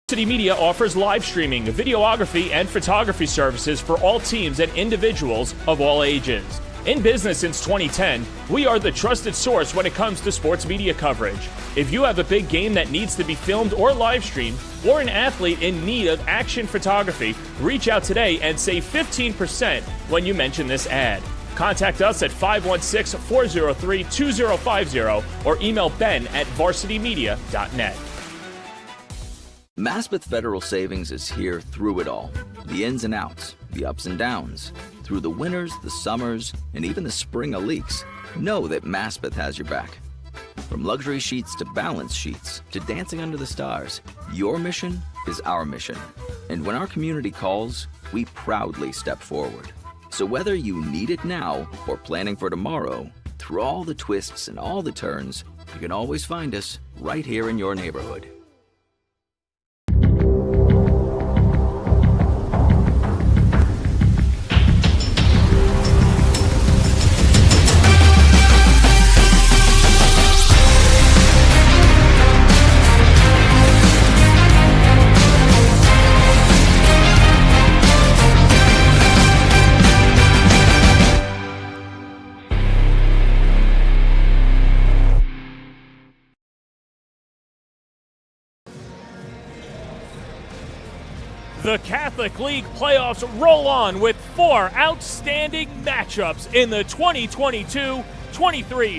Varsity Media offers live streaming, videography, and photography services for all teams and individuals of all ages. In business since 2010, we are the trusted source when it comes to sports media coverage. If you have a big game that needs to be filmed or live streamed, or an athlete in need of action photography, reach out today and save 15% when you mention this ad. Contact us at 516-403-2050 or email ben@varsitymedia.net. Maspeth Federal Savings is here through it all. The ins and outs, the ups and downs. Through the winters, the summers, and even the spring of leaks, know that Maspeth has your back. From luxury sheets to balance sheets to dancing under the stars, your mission is our mission. And when our community calls, we proudly step forward. So whether you need it now or planning for tomorrow, through all the twists and all the turns, you can always find us right here in your neighborhood. The Catholic League playoffs roll on with four outstanding matchups in the 2022-23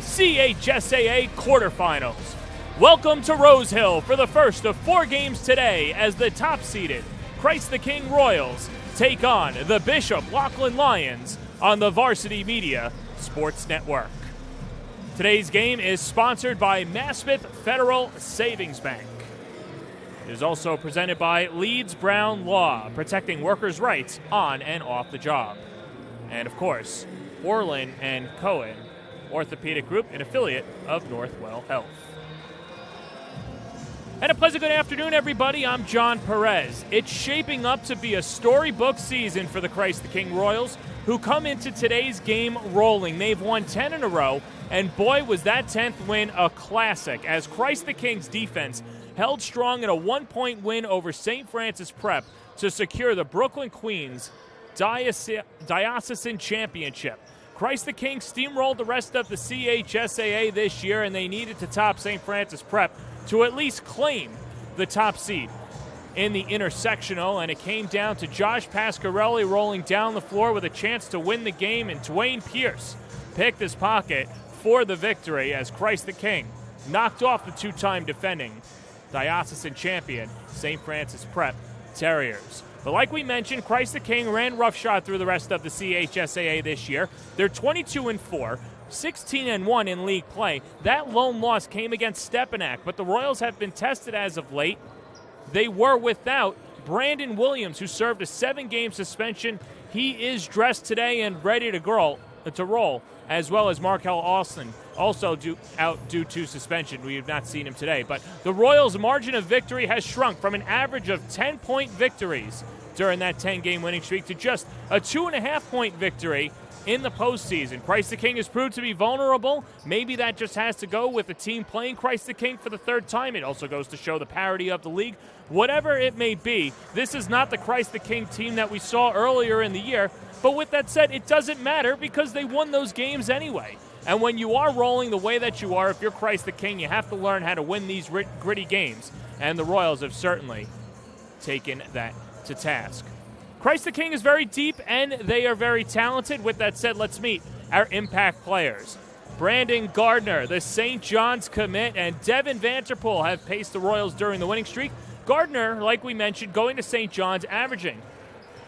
CHSAA quarterfinals. Welcome to Rose Hill for the first of four games today as the top-seeded Christ the King Royals take on the Bishop Loughlin Lions on the Varsity Media Sports Network. Today's game is sponsored by Maspeth Federal Savings Bank. It is also presented by Leeds Brown Law, protecting workers' rights on and off the job. And of course, Orlin and Cohen, Orthopedic Group, an affiliate of Northwell Health. And a pleasant good afternoon, everybody. I'm John Perez. It's shaping up to be a storybook season for the Christ the King Royals, who come into today's game rolling. They've won 10 in a row, and boy, was that 10th win a classic, as Christ the King's defense held strong in a one-point win over St. Francis Prep to secure the Brooklyn Queens Diocesan Championship. Christ the King steamrolled the rest of the CHSAA this year, and they needed to top St. Francis Prep to at least claim the top seed in the intersectional, and it came down to Josh Pasquarelli rolling down the floor with a chance to win the game, and Dwayne Pierce picked his pocket for the victory as Christ the King knocked off the two-time defending diocesan champion St. Francis Prep Terriers. But like we mentioned, Christ the King ran roughshod through the rest of the CHSAA this year. They're 22-4, 16-1 in league play. That lone loss came against Stepinac, but the Royals have been tested as of late. They were without Brandon Williams, who served a 7-game suspension. He is dressed today and ready to roll, as well as Markel Austin, also out due to suspension. We have not seen him today. But the Royals' margin of victory has shrunk from an average of 10-point victories during that 10-game winning streak to just a 2.5-point victory in the postseason. Christ the King has proved to be vulnerable. Maybe that just has to go with the team playing Christ the King for the third time. It also goes to show the parity of the league. Whatever it may be, this is not the Christ the King team that we saw earlier in the year. But with that said, it doesn't matter because they won those games anyway. And when you are rolling the way that you are, if you're Christ the King, you have to learn how to win these gritty games. And the Royals have certainly taken that to task. Christ the King is very deep, and they are very talented. With that said, let's meet our impact players. Brandon Gardner, the St. John's commit, and Devin Vanterpool have paced the Royals during the winning streak. Gardner, like we mentioned, going to St. John's, averaging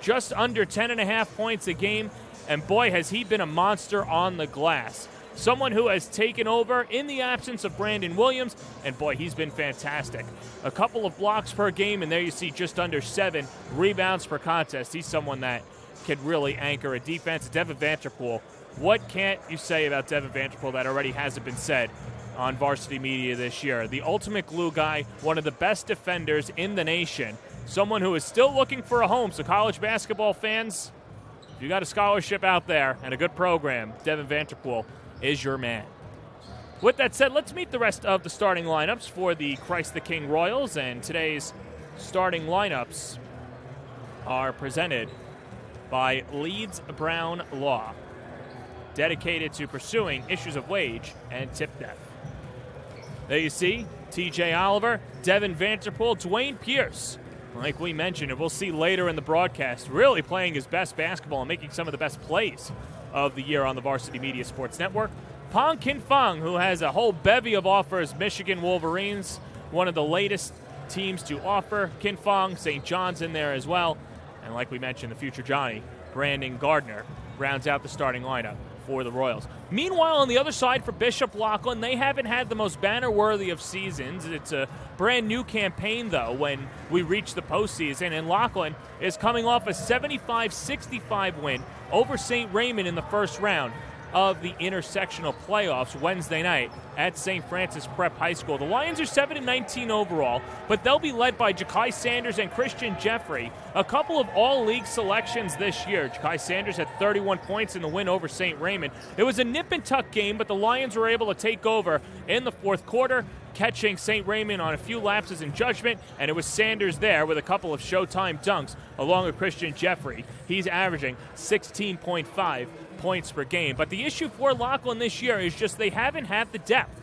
just under 10.5 points a game, and boy, has he been a monster on the glass. Someone who has taken over in the absence of Brandon Williams, and boy, he's been fantastic. A couple of blocks per game, and there you see just under 7 rebounds per contest. He's someone that can really anchor a defense. Devin Vanterpool, what can't you say about Devin Vanterpool that already hasn't been said on Varsity Media this year? The ultimate glue guy, one of the best defenders in the nation, someone who is still looking for a home. So college basketball fans, if you got a scholarship out there and a good program, Devin Vanterpool is your man. With that said, let's meet the rest of the starting lineups for the Christ the King Royals and today's starting lineups are presented by Leeds Brown Law, dedicated to pursuing issues of wage and tip theft. There you see TJ Oliver, Devin Vanterpool, Dwayne Pierce. Like we mentioned, and we'll see later in the broadcast, really playing his best basketball and making some of the best plays of the year on the Varsity Media Sports Network. Pong Kin Fong, who has a whole bevy of offers, Michigan Wolverines, one of the latest teams to offer. Kin Fong, St. John's in there as well. And like we mentioned, the future Johnny, Brandon Gardner, rounds out the starting lineup for the Royals. Meanwhile, on the other side for Bishop Loughlin, they haven't had the most banner-worthy of seasons. It's a brand-new campaign, though, when we reach the postseason, and Loughlin is coming off a 75-65 win over St. Raymond in the first round of the intersectional playoffs Wednesday night at St. Francis Prep High School. The Lions are 7-19 overall, but they'll be led by Ja'Kai Sanders and Christian Jeffrey, a couple of all-league selections this year. Ja'Kai Sanders had 31 points in the win over St. Raymond. It was a nip-and-tuck game, but the Lions were able to take over in the fourth quarter, catching St. Raymond on a few lapses in judgment, and it was Sanders there with a couple of Showtime dunks along with Christian Jeffrey. He's averaging 16.5 points per game. But the issue for Loughlin this year is just they haven't had the depth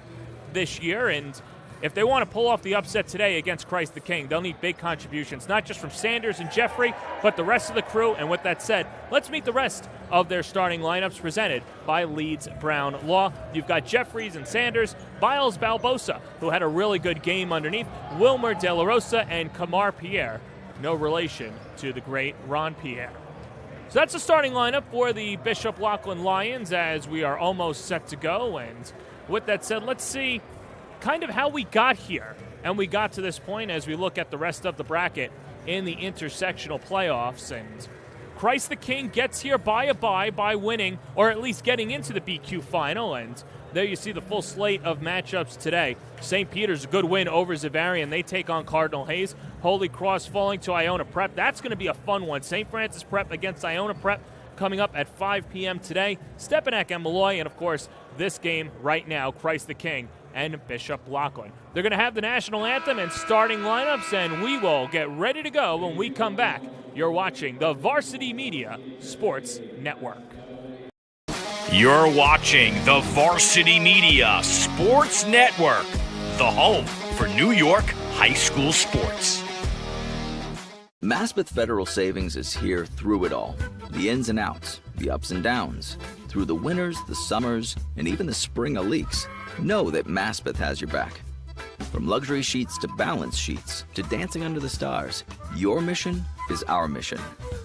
this year, and if they want to pull off the upset today against Christ the King, they'll need big contributions, not just from Sanders and Jeffrey, but the rest of the crew. And with that said, let's meet the rest of their starting lineups presented by Leeds Brown Law. You've got Jeffries and Sanders, Biles Balbosa, who had a really good game underneath, Wilmer De La Rosa, and Kamar Pierre, no relation to the great Ron Pierre. So that's the starting lineup for the Bishop Loughlin Lions as we are almost set to go. And with that said, let's see kind of how we got here and we got to this point as we look at the rest of the bracket in the intersectional playoffs. And Christ the King gets here by a bye by winning, or at least getting into the BQ final. And there you see the full slate of matchups today. St. Peter's, a good win over Zavarian. They take on Cardinal Hayes. Holy Cross falling to Iona Prep. That's going to be a fun one. St. Francis Prep against Iona Prep coming up at 5 p.m. today. Stepinac and Malloy, and of course, this game right now, Christ the King and Bishop Loughlin. They're going to have the national anthem and starting lineups, and we will get ready to go when we come back. You're watching the Varsity Media Sports Network. You're watching the Varsity Media Sports Network, the home for New York high school sports. Maspeth Federal Savings is here through it all. The ins and outs, the ups and downs. Through the winters, the summers, and even the spring of leaks. Know that Maspeth has your back. From luxury sheets to balance sheets to dancing under the stars, your mission is our mission.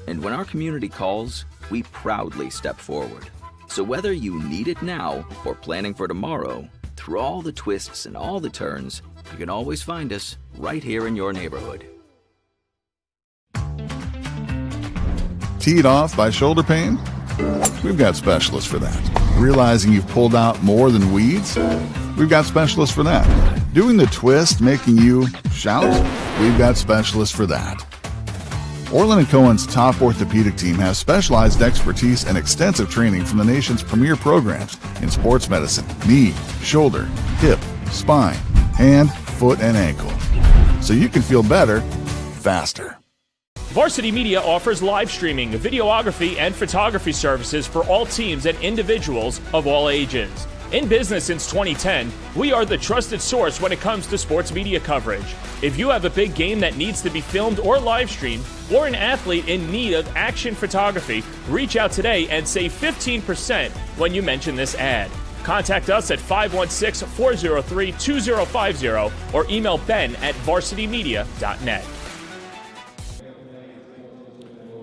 And when our community calls, we proudly step forward. So whether you need it now or planning for tomorrow, through all the twists and all the turns, you can always find us right here in your neighborhood. Teed off by shoulder pain? We've got specialists for that. Realizing you've pulled out more than weeds? We've got specialists for that. Doing the twist making you shout? We've got specialists for that. Orland & Cohen's top orthopedic team has specialized expertise and extensive training from the nation's premier programs in sports medicine, knee, shoulder, hip, spine, hand, foot, and ankle. So you can feel better, faster. Varsity Media offers live streaming, videography, and photography services for all teams and individuals of all ages. In business since 2010, we are the trusted source when it comes to sports media coverage. If you have a big game that needs to be filmed or live streamed, or an athlete in need of action photography, reach out today and save 15% when you mention this ad. Contact us at 516-403-2050 or email ben@varsitymedia.net.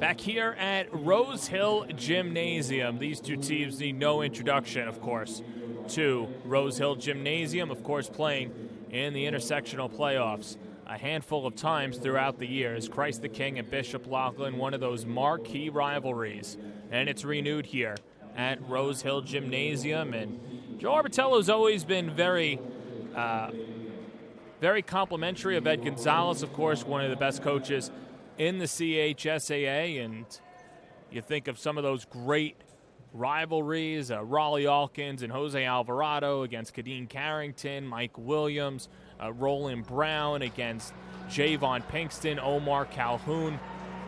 Back here at Rose Hill Gymnasium. These two teams need no introduction, of course, to Rose Hill Gymnasium, of course, playing in the intersectional playoffs a handful of times throughout the years. Christ the King and Bishop Loughlin, one of those marquee rivalries, and it's renewed here at Rose Hill Gymnasium. And Joe Arbitello's always been very complimentary of Ed Gonzalez, of course, one of the best coaches in the CHSAA, and you think of some of those great rivalries, Raleigh Alkins and Jose Alvarado against Kadeen Carrington, Mike Williams, Roland Brown against Javon Pinkston, Omar Calhoun.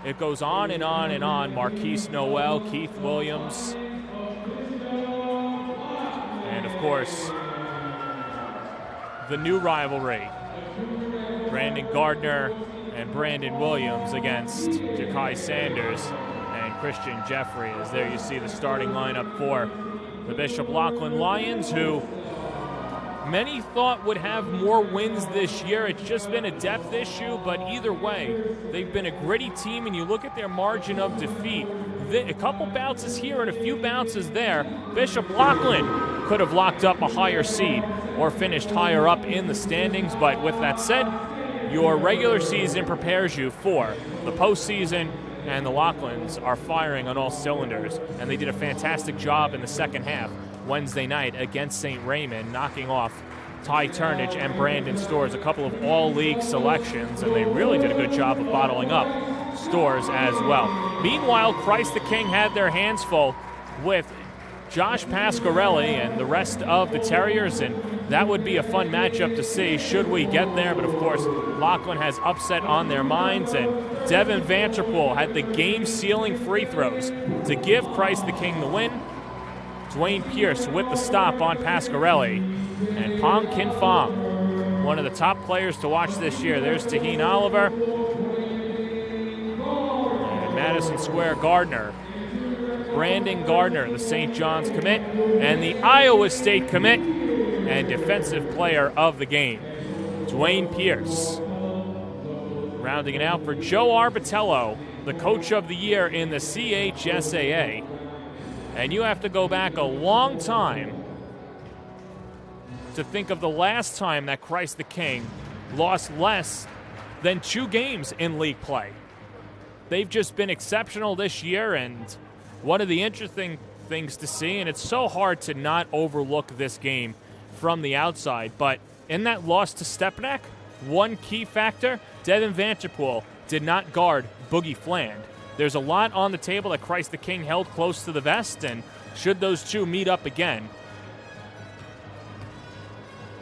It goes on and on and on. Marquise Noel, Keith Williams. And, of course, the new rivalry, Brandon Gardner and Brandon Williams against Ja'Kai Sanders and Christian Jeffrey. As there you see the starting lineup for the Bishop Loughlin Lions, who many thought would have more wins this year. It's just been a depth issue, but either way, they've been a gritty team, and you look at their margin of defeat. A couple bounces here and a few bounces there. Bishop Loughlin could have locked up a higher seed or finished higher up in the standings, but with that said, your regular season prepares you for the postseason, and the Loughlins are firing on all cylinders, and they did a fantastic job in the second half Wednesday night against St. Raymond, knocking off Ty Turnage and Brandon Storrs, a couple of all-league selections, and they really did a good job of bottling up Storrs as well. Meanwhile, Christ the King had their hands full with Josh Pasquarelli and the rest of the Terriers, and that would be a fun matchup to see should we get there. But, of course, Loughlin has upset on their minds, and Devin Vanterpool had the game-sealing free throws to give Christ the King the win. Dwayne Pierce with the stop on Pasquarelli. And Pong Kin Fong, one of the top players to watch this year. There's Taheen Oliver. And Madison Square Gardner. Brandon Gardner, the St. John's commit, and the Iowa State commit, and defensive player of the game, Dwayne Pierce. Rounding it out for Joe Arbitello, the coach of the year in the CHSAA. And you have to go back a long time to think of the last time that Christ the King lost less than 2 games in league play. They've just been exceptional this year, and one of the interesting things to see, and it's so hard to not overlook this game from the outside, but in that loss to Stepinac, one key factor, Devin Vanterpool did not guard Boogie Fland. There's a lot on the table that Christ the King held close to the vest, and should those two meet up again,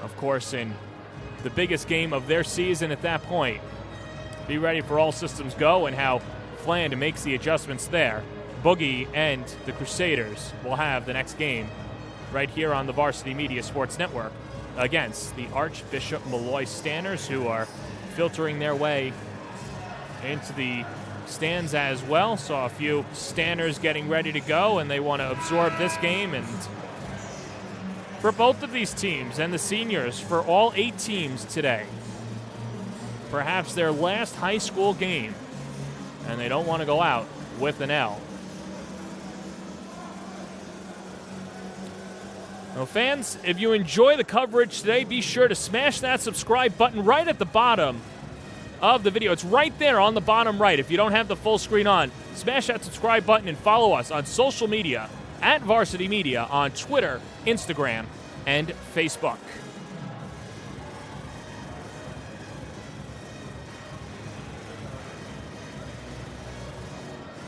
of course, in the biggest game of their season at that point, be ready for all systems go and how Fland makes the adjustments there. Boogie and the Crusaders will have the next game right here on the Varsity Media Sports Network against the Archbishop Malloy Stanners, who are filtering their way into the stands as well. Saw a few Stanners getting ready to go, and they want to absorb this game. And for both of these teams and the seniors, for all 8 teams today, perhaps their last high school game, and they don't want to go out with an L. Now, fans, if you enjoy the coverage today, be sure to smash that subscribe button right at the bottom of the video. It's right there on the bottom right. If you don't have the full screen on, smash that subscribe button and follow us on social media at Varsity Media on Twitter, Instagram, and Facebook.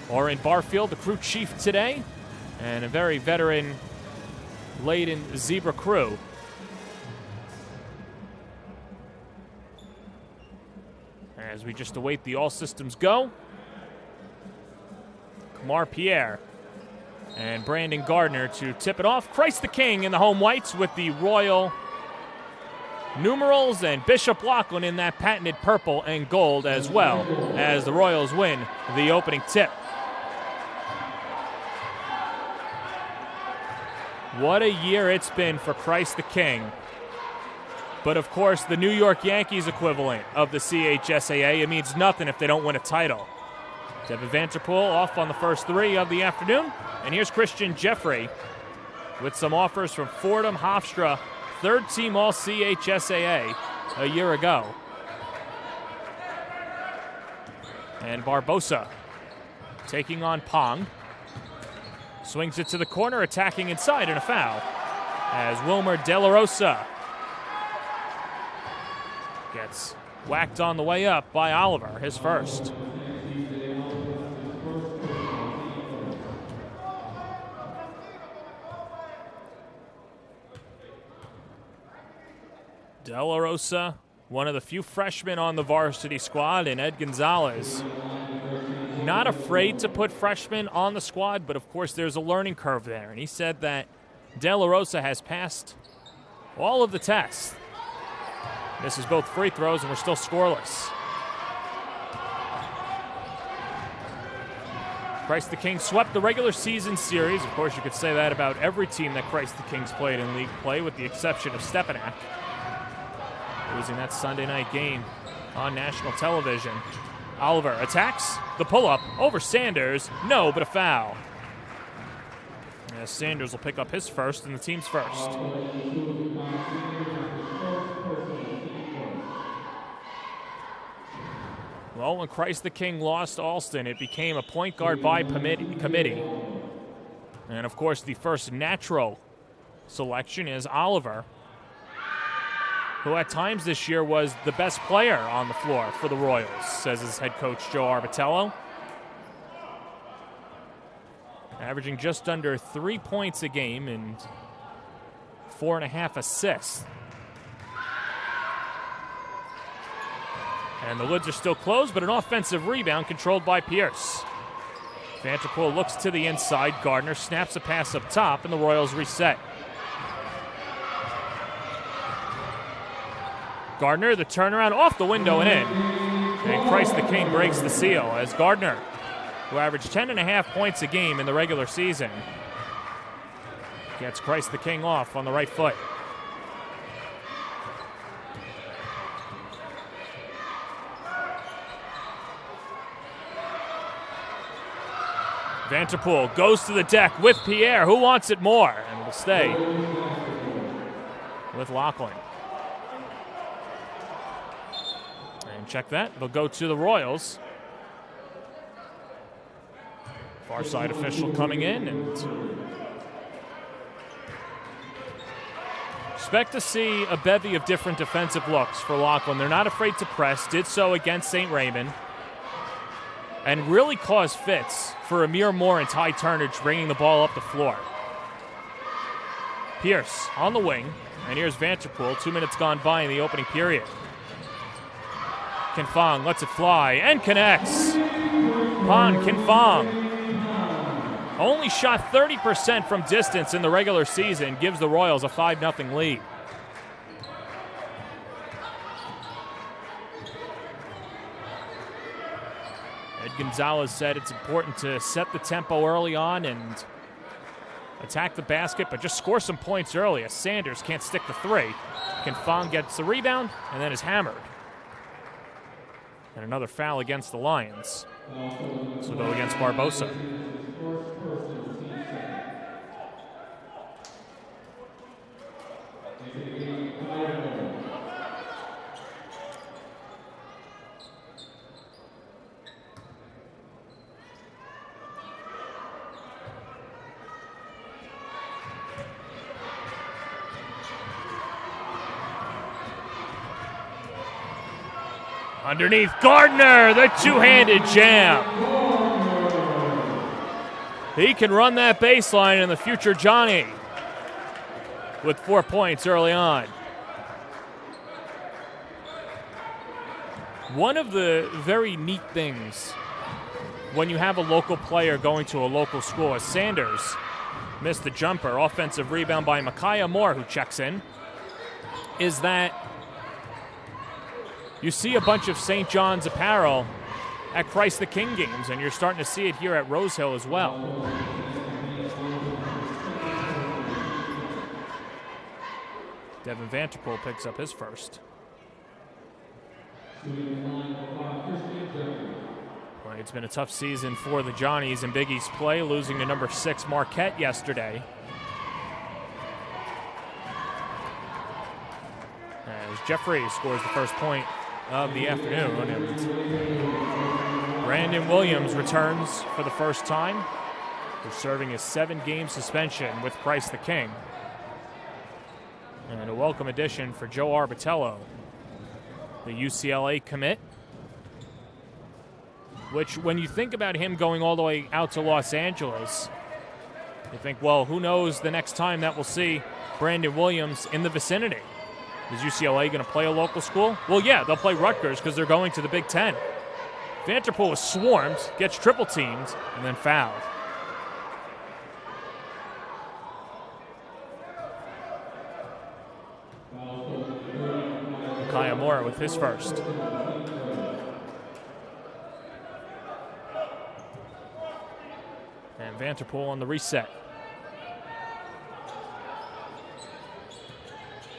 Orrin Barfield, the crew chief today, and a very veteran-laden Zebra crew. As we just await the all systems go, Kamar Pierre and Brandon Gardner to tip it off. Christ the King in the home whites with the royal numerals, and Bishop Loughlin in that patented purple and gold, as well as the Royals win the opening tip. What a year it's been for Christ the King. But, of course, the New York Yankees equivalent of the CHSAA, it means nothing if they don't win a title. Devin Vanterpool off on the first 3 of the afternoon. And here's Christian Jeffrey with some offers from Fordham Hofstra, 3rd team All-CHSAA a year ago. And Barbosa taking on Pong. Swings it to the corner, attacking inside, and a foul. As Wilmer De La Rosa gets whacked on the way up by Oliver, his first. De La Rosa, one of the few freshmen on the varsity squad, and Ed Gonzalez, not afraid to put freshmen on the squad, but of course there's a learning curve there. And he said that De La Rosa has passed all of the tests. Misses both free throws, and we're still scoreless. Christ the King swept the regular season series. Of course, you could say that about every team that Christ the King's played in league play, with the exception of Stepanak, losing that Sunday night game on national television. Oliver attacks the pull-up over Sanders. No, but a foul. As Sanders will pick up his first and the team's first. Well, when Christ the King lost Alston, it became a point guard by committee. And, of course, the first natural selection is Oliver, who at times this year was the best player on the floor for the Royals, says his head coach Joe Arbitello. Averaging just under 3 points a game and 4.5 assists. And the lids are still closed, but an offensive rebound controlled by Pierce. Vanderpool looks to the inside. Gardner snaps a pass up top, and the Royals reset. Gardner, the turnaround off the window and in. And Christ the King breaks the seal as Gardner, who averaged 10.5 points a game in the regular season, gets Christ the King off on the right foot. Vanderpool goes to the deck with Pierre, who wants it more, and will stay with Loughlin. And check that, they'll go to the Royals. Far side official coming in, and expect to see a bevy of different defensive looks for Loughlin. They're not afraid to press, did so against St. Raymond, and really caused fits for Amir Moore and Ty Turnage bringing the ball up the floor. Pierce on the wing, and here's Vanderpool. 2 minutes gone by in the opening period. Kinfong lets it fly and connects. Pan Kinfong only shot 30% from distance in the regular season, gives the Royals a 5-0 lead. Ed Gonzalez said it's important to set the tempo early on and attack the basket, but just score some points early as Sanders can't stick the three. Kinfong gets the rebound and then is hammered. And another foul against the Lions. So go against Barbosa. Underneath Gardner, the two-handed jam. He can run that baseline in the future Johnny with 4 points early on. One of the very neat things when you have a local player going to a local school, as Sanders missed the jumper, offensive rebound by Micaiah Moore, who checks in, is that you see a bunch of St. John's apparel at Christ the King games, and you're starting to see it here at Rose Hill as well. Devin Vanderpool picks up his first. Well, it's been a tough season for the Johnnies in Big East play, losing to number 6 Marquette yesterday. As Jeffrey scores the first point of the afternoon, and Brandon Williams returns for the first time. He's serving a 7-game suspension with Christ the King. And a welcome addition for Joe Arbitello, the UCLA commit, which when you think about him going all the way out to Los Angeles, you think, well, who knows the next time that we'll see Brandon Williams in the vicinity. Is UCLA going to play a local school? Well, yeah, they'll play Rutgers because they're going to the Big Ten. Vanterpool is swarmed, gets triple teamed, and then fouled. Kayamura with his first. And Vanterpool on the reset.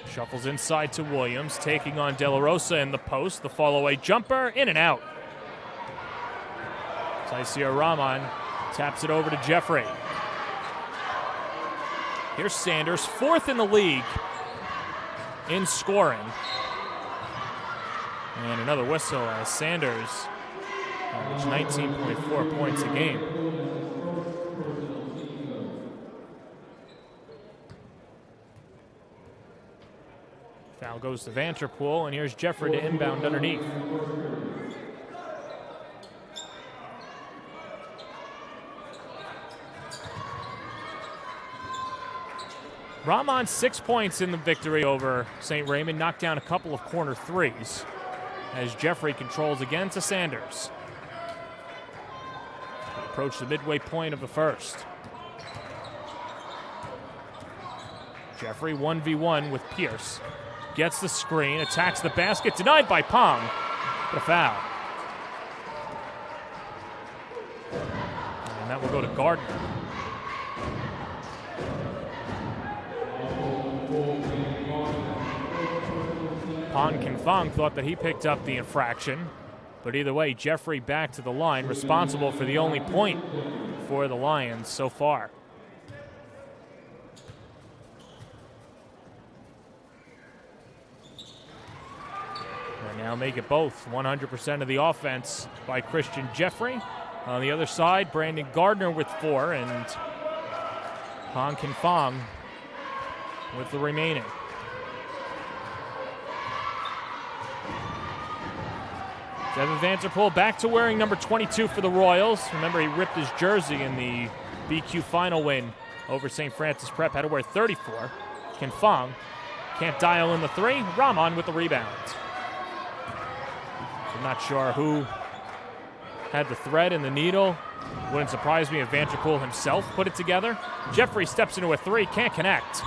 Shuffles inside to Williams, taking on De La Rosa in the post. The fall-away jumper, in and out. Taisir Rahman taps it over to Jeffrey. Here's Sanders, 4th in the league in scoring. And another whistle as Sanders averaged 19.4 points a game. Foul goes to Vanterpool, and here's Jeffrey to inbound underneath. Rahman 6 points in the victory over St. Raymond, knocked down a couple of corner threes as Jeffrey controls again to Sanders. Approach the midway point of the first. Jeffrey 1v1 with Pierce. Gets the screen, attacks the basket, denied by Pong. But a foul. And that will go to Gardner. Pon Kinfong thought that he picked up the infraction, but either way, Jeffrey back to the line, responsible for the only point for the Lions so far. And now make it both. 100% of the offense by Christian Jeffrey. On the other side, Brandon Gardner with 4, and Pon Kinfong with the remaining. Devin Vanterpool back to wearing number 22 for the Royals. Remember, he ripped his jersey in the BQ final win over St. Francis Prep. Had to wear 34. Kinfong can't dial in the 3. Rahman with the rebound. I'm not sure who had the thread and the needle. Wouldn't surprise me if Vanterpool himself put it together. Jeffrey steps into a 3, can't connect.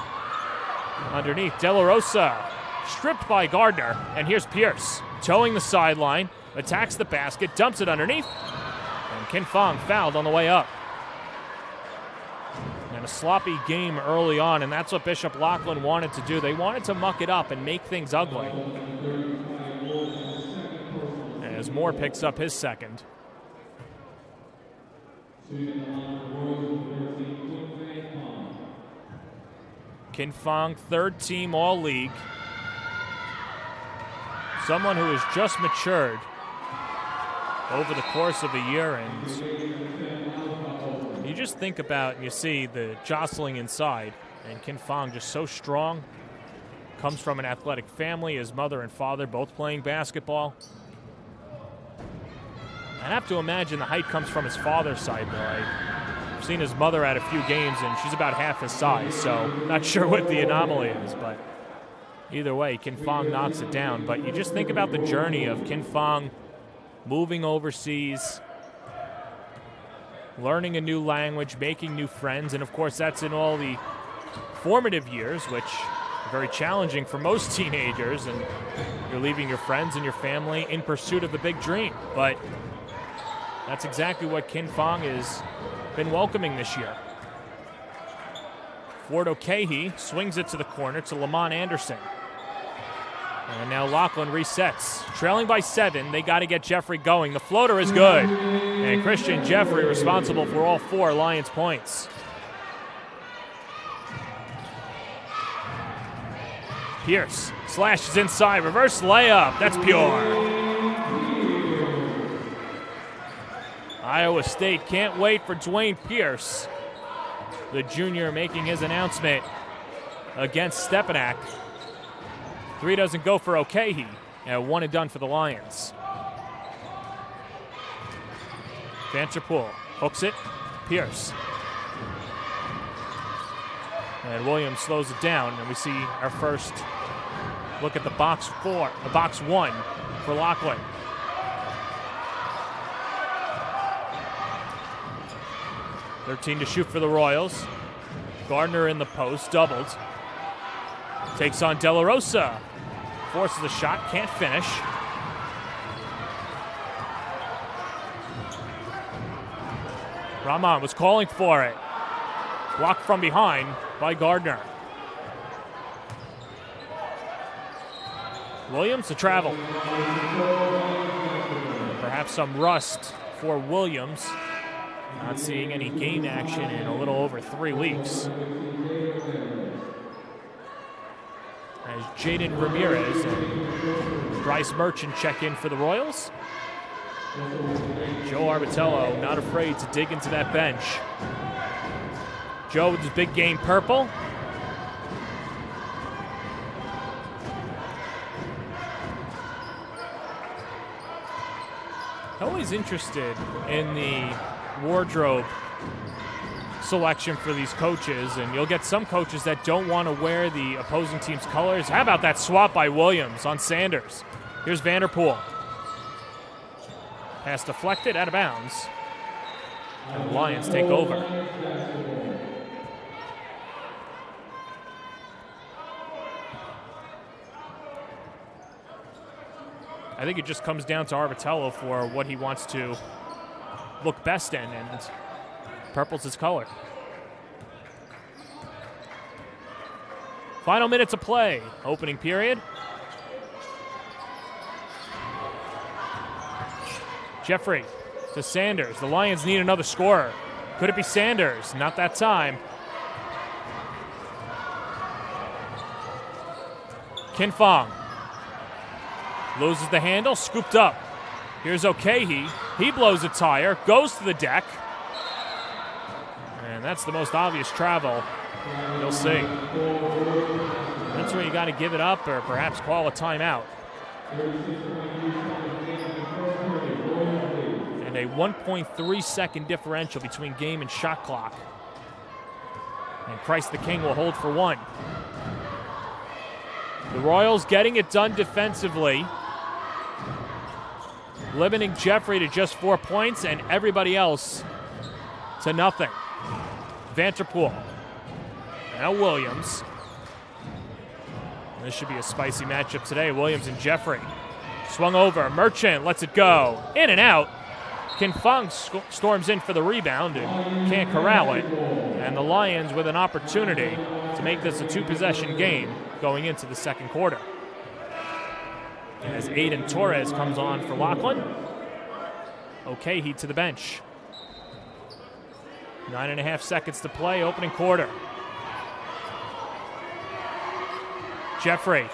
Underneath, De La Rosa stripped by Gardner, and here's Pierce towing the sideline, attacks the basket, dumps it underneath, and Kinfong fouled on the way up. And a sloppy game early on, and that's what Bishop Loughlin wanted to do. They wanted to muck it up and make things ugly. As Moore picks up his second. Kinfong, third team All-League. Someone who has just matured over the course of a year, and you just think about and you see the jostling inside, and Kinfong just so strong, comes from an athletic family, his mother and father both playing basketball. I have to imagine the height comes from his father's side, though. I've seen his mother at a few games, and she's about half his size, so not sure what the anomaly is, but either way, Kinfong knocks it down. But you just think about the journey of Kinfong moving overseas, learning a new language, making new friends, and of course that's in all the formative years, which are very challenging for most teenagers, and you're leaving your friends and your family in pursuit of the big dream. But that's exactly what Kinfong has been welcoming this year. Ford O'Keefe swings it to the corner to Lamont Anderson. And now Loughlin resets. Trailing by 7, they got to get Jeffrey going. The floater is good. And Christian Jeffrey responsible for all 4 Lions points. Pierce slashes inside. Reverse layup. That's pure. Iowa State can't wait for Dwayne Pierce, the junior, making his announcement against Stepanak. 3 doesn't go for O'Keefe, and 1 and done for the Lions. Vanterpool hooks it. Pierce. And Williams slows it down, and we see our first look at the box one for Loughlin. .13 to shoot for the Royals. Gardner in the post, doubled. Takes on De La Rosa. Forces the shot, can't finish. Rahman was calling for it. Blocked from behind by Gardner. Williams to travel. Perhaps some rust for Williams. Not seeing any game action in a little over 3 weeks. As Jaden Ramirez and Bryce Merchant check in for the Royals. And Joe Arbitello not afraid to dig into that bench. Joe with his big game purple. Always interested in the wardrobe selection for these coaches, and you'll get some coaches that don't want to wear the opposing team's colors. How about that swap by Williams on Sanders? Here's Vanderpool. Pass deflected, out of bounds. And the Lions take over. I think it just comes down to Arbitello for what he wants to look best in, and purple's his color. Final minutes of play, opening period. Jeffrey to Sanders. The Lions need another scorer. Could it be Sanders? Not that time. Kinfong loses the handle, scooped up. Here's O'Keefe. He blows a tire, goes to the deck. And that's the most obvious travel you'll see. That's where you got to give it up or perhaps call a timeout. And a 1.3 second differential between game and shot clock. And Christ the King will hold for one. The Royals getting it done defensively. Limiting Jeffrey to just 4 points and everybody else to nothing. Vanderpool. Now Williams. This should be a spicy matchup today. Williams and Jeffrey. Swung over. Merchant lets it go. In and out. Kinfong storms in for the rebound and can't corral it. And the Lions with an opportunity to make this a 2-possession game going into the second quarter. As Aiden Torres comes on for Loughlin. O'Keefe to the bench. 9.5 seconds to play, opening quarter. Jeffrey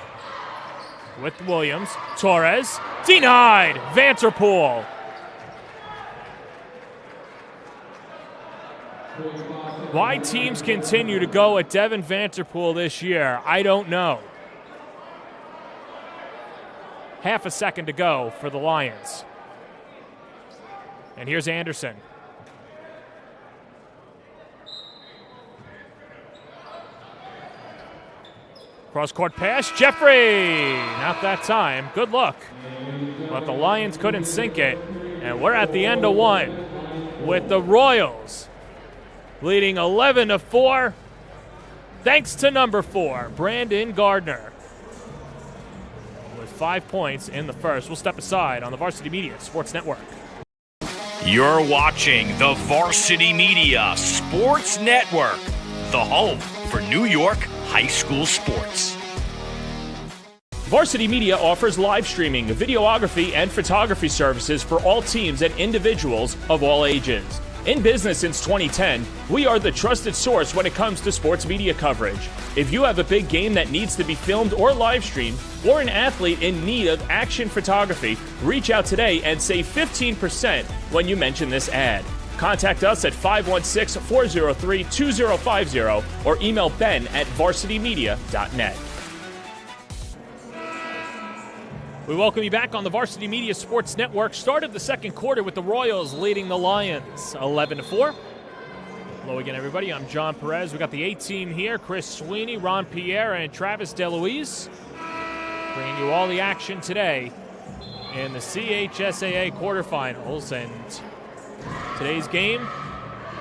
with Williams. Torres denied. Vanderpool. Why teams continue to go at Devin Vanderpool this year, I don't know. Half a second to go for the Lions. And here's Anderson. Cross-court pass, Jeffrey! Not that time, good look. But the Lions couldn't sink it. And we're at the end of one with the Royals leading 11-4. Thanks to number 4, Brandon Gardner. 5 points in the first. We'll step aside on the Varsity Media Sports Network. You're watching the Varsity Media Sports Network, the home for New York high school sports. Varsity Media offers live streaming, videography, and photography services for all teams and individuals of all ages. In business since 2010, we are the trusted source when it comes to sports media coverage. If you have a big game that needs to be filmed or live streamed, or an athlete in need of action photography, reach out today and save 15% when you mention this ad. Contact us at 516-403-2050 or email ben@varsitymedia.net. We welcome you back on the Varsity Media Sports Network. Start of the second quarter with the Royals leading the Lions 11-4. Hello again, everybody. I'm John Perez. We got the A-team here: Chris Sweeney, Ron Pierre, and Travis DeLuise. bringing you all the action today in the CHSAA quarterfinals. And today's game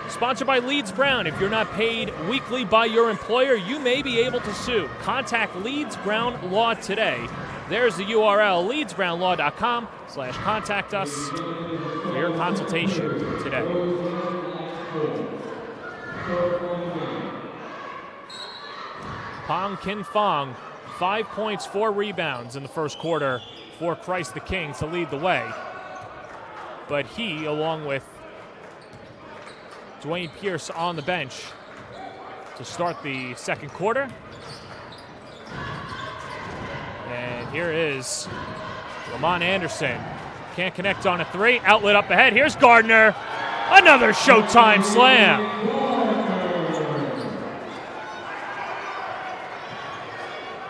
sponsored by Leeds Brown. If you're not paid weekly by your employer, you may be able to sue. Contact Leeds Brown Law today. There's the URL, leedsbrownlaw.com/contact us for your consultation today. Pong Kin Fong, 5 points, 4 rebounds in the first quarter for Christ the King to lead the way. But he, along with Dwayne Pierce on the bench to start the second quarter. And here is Lamont Anderson. Can't connect on a three. Outlet up ahead. Here's Gardner. Another Showtime slam.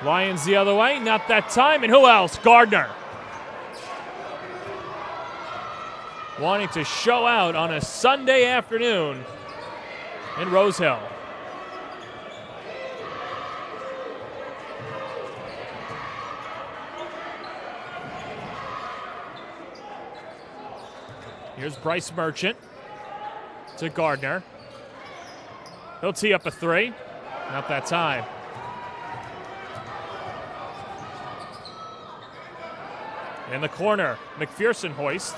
Lions the other way. Not that time. And who else? Gardner. Wanting to show out on a Sunday afternoon in Rose Hill. Here's Bryce Merchant to Gardner. He'll tee up a three. Not that time. In the corner, McPherson hoist.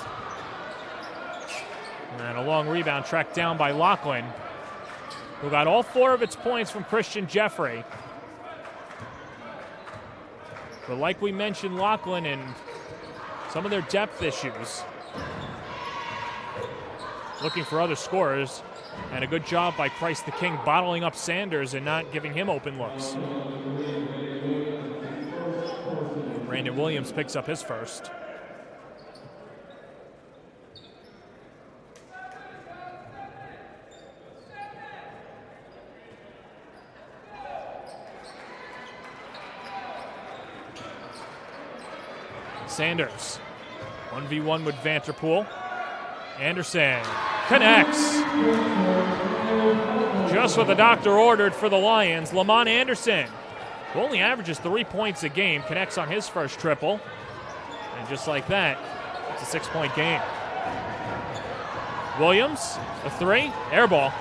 And a long rebound tracked down by Loughlin, who got all 4 of its points from Christian Jeffrey. But like we mentioned, Loughlin and some of their depth issues. Looking for other scorers, and a good job by Christ the King bottling up Sanders and not giving him open looks. Brandon Williams picks up his first. Sanders, 1v1 with Vanterpool. Anderson connects. Just what the doctor ordered for the Lions. Lamont Anderson, who only averages 3 points a game, connects on his first triple. And just like that, it's a 6-point game. Williams, a three, air ball.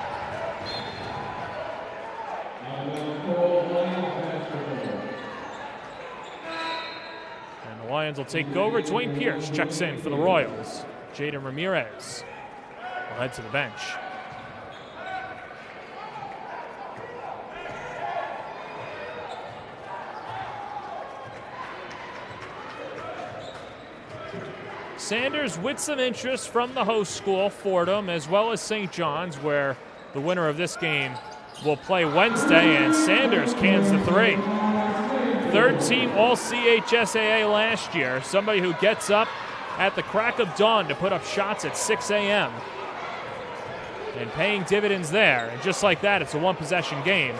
And the Lions will take over. Dwayne Pierce checks in for the Royals. Jaden Ramirez will head to the bench. Sanders with some interest from the host school, Fordham, as well as St. John's, where the winner of this game will play Wednesday, and Sanders cans the three. Third team All-CHSAA last year, somebody who gets up at the crack of dawn to put up shots at 6 a.m. and paying dividends there. And just like that, it's a one-possession game.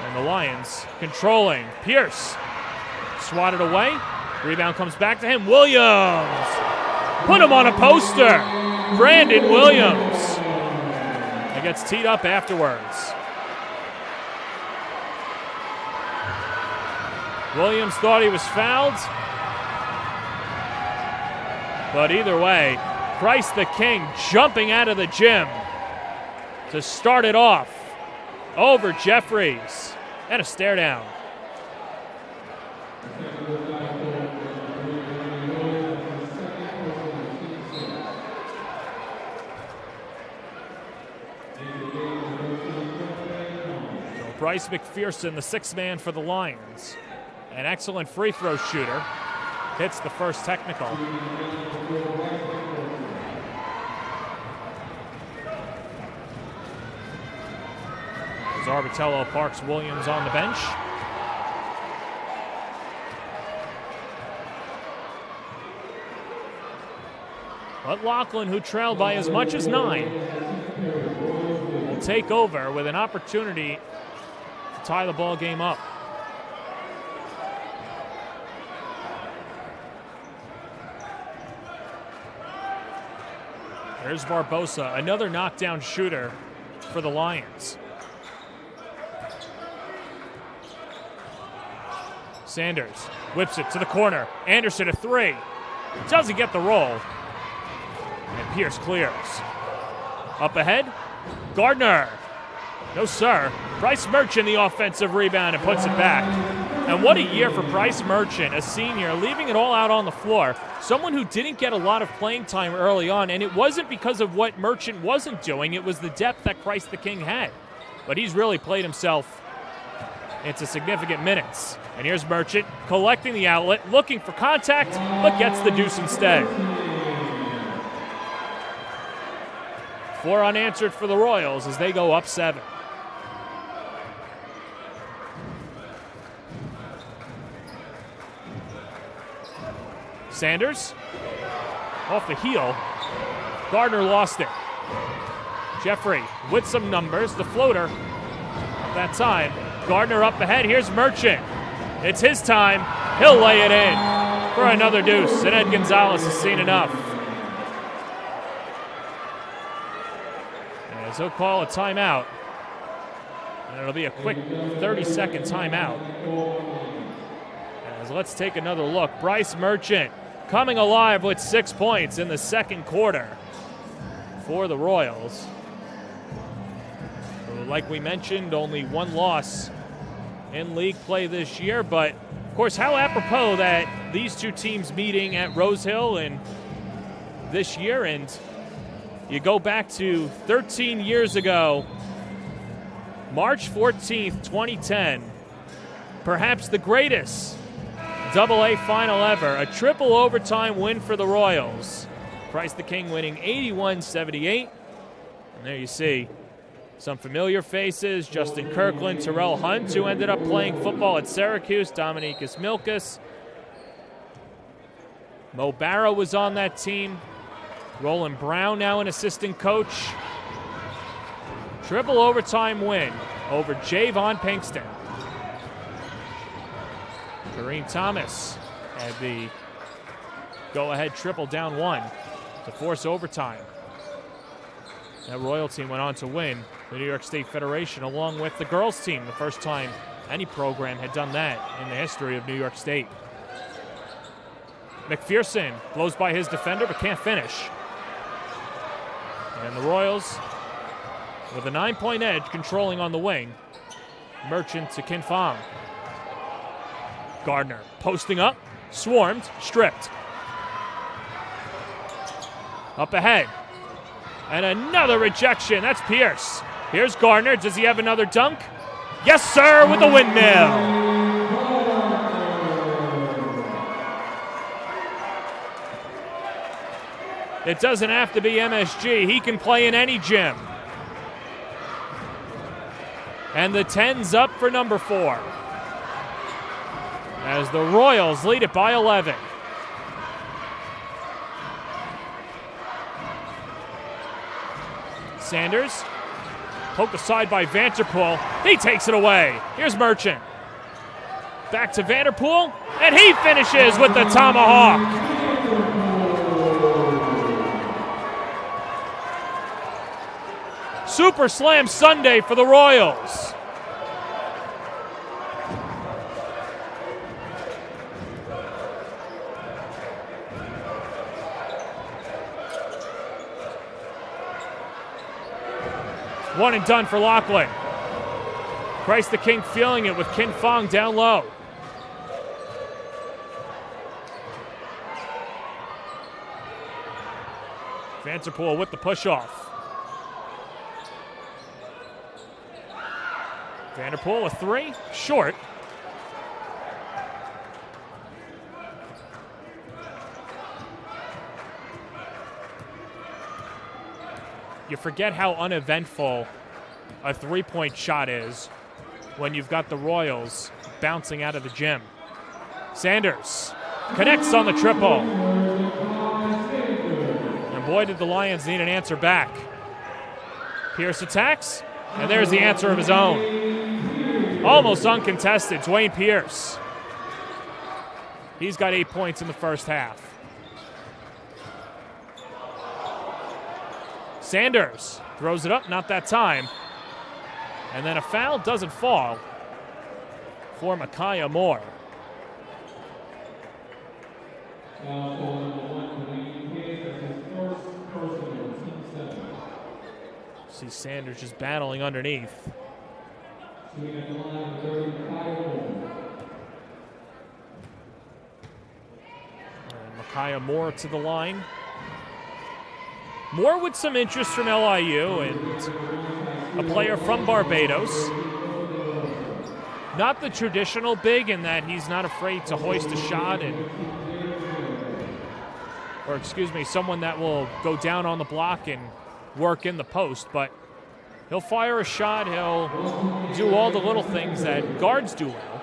And the Lions controlling. Pierce swatted away. Rebound comes back to him. Williams! Put him on a poster! Brandon Williams! He gets teed up afterwards. Williams thought he was fouled. But either way, Christ the King jumping out of the gym to start it off over Jeffries. And a stare down. Bryce McPherson, the sixth man for the Lions. An excellent free throw shooter. Hits the first technical. Zarbatello parks Williams on the bench. But Loughlin, who trailed by as much as 9, will take over with an opportunity to tie the ball game up. There's Barbosa, another knockdown shooter for the Lions. Sanders whips it to the corner. Anderson a three. Doesn't get the roll. And Pierce clears. Up ahead, Gardner. No, sir. Bryce Merchant the offensive rebound and puts it back. And what a year for Bryce Merchant, a senior, leaving it all out on the floor. Someone who didn't get a lot of playing time early on, and it wasn't because of what Merchant wasn't doing. It was the depth that Christ the King had. But he's really played himself into significant minutes. And here's Merchant collecting the outlet, looking for contact, but gets the deuce instead. 4 unanswered for the Royals as they go up 7. Sanders off the heel. Gardner lost it. Jeffrey with some numbers. The floater at that time. Gardner up ahead. Here's Merchant. It's his time. He'll lay it in for another deuce. And Ed Gonzalez has seen enough. As he'll call a timeout. And it'll be a quick 30-second timeout. As let's take another look. Bryce Merchant coming alive with 6 points in the second quarter for the Royals. So like we mentioned, only 1 loss in league play this year, but of course, how apropos that these two teams meeting at Rose Hill and this year, and you go back to 13 years ago, March 14th, 2010, perhaps the greatest AA final ever, a triple overtime win for the Royals. Christ the King winning 81-78. And there you see some familiar faces, Justin Kirkland, Terrell Hunt, who ended up playing football at Syracuse, Dominicus Milkus. Mo Barrow was on that team. Roland Brown now an assistant coach. Triple overtime win over Javon Pinkston. Kareem Thomas had the go-ahead triple down 1 to force overtime. That Royal team went on to win the New York State Federation along with the girls team, the first time any program had done that in the history of New York State. McPherson blows by his defender but can't finish. And the Royals with a 9-point edge controlling on the wing. Merchant to Kin Fong. Gardner posting up, swarmed, stripped. Up ahead. And another rejection. That's Pierce. Here's Gardner. Does he have another dunk? Yes, sir, with a windmill. It doesn't have to be MSG. He can play in any gym. And the 10's up for number 4. As the Royals lead it by 11. Sanders, poked aside by Vanterpool. He takes it away. Here's Merchant. Back to Vanterpool, and he finishes with the tomahawk. Super Slam Sunday for the Royals. One and done for Loughlin. Christ the King feeling it with Kin Fong down low. Vanterpool with the push-off. Vanterpool a 3, short. You forget how uneventful a 3-point shot is when you've got the Royals bouncing out of the gym. Sanders connects on the triple. And boy, did the Lions need an answer back. Pierce attacks, and there's the answer of his own. Almost uncontested, Dwayne Pierce. He's got 8 points in the first half. Sanders throws it up, not that time. And then a foul doesn't fall for Micaiah Moore. See Sanders just battling underneath. Micaiah Moore to the line. Moore with some interest from LIU and a player from Barbados. Not the traditional big in that he's not afraid to hoist a shot someone that will go down on the block and work in the post, but he'll fire a shot, he'll do all the little things that guards do well.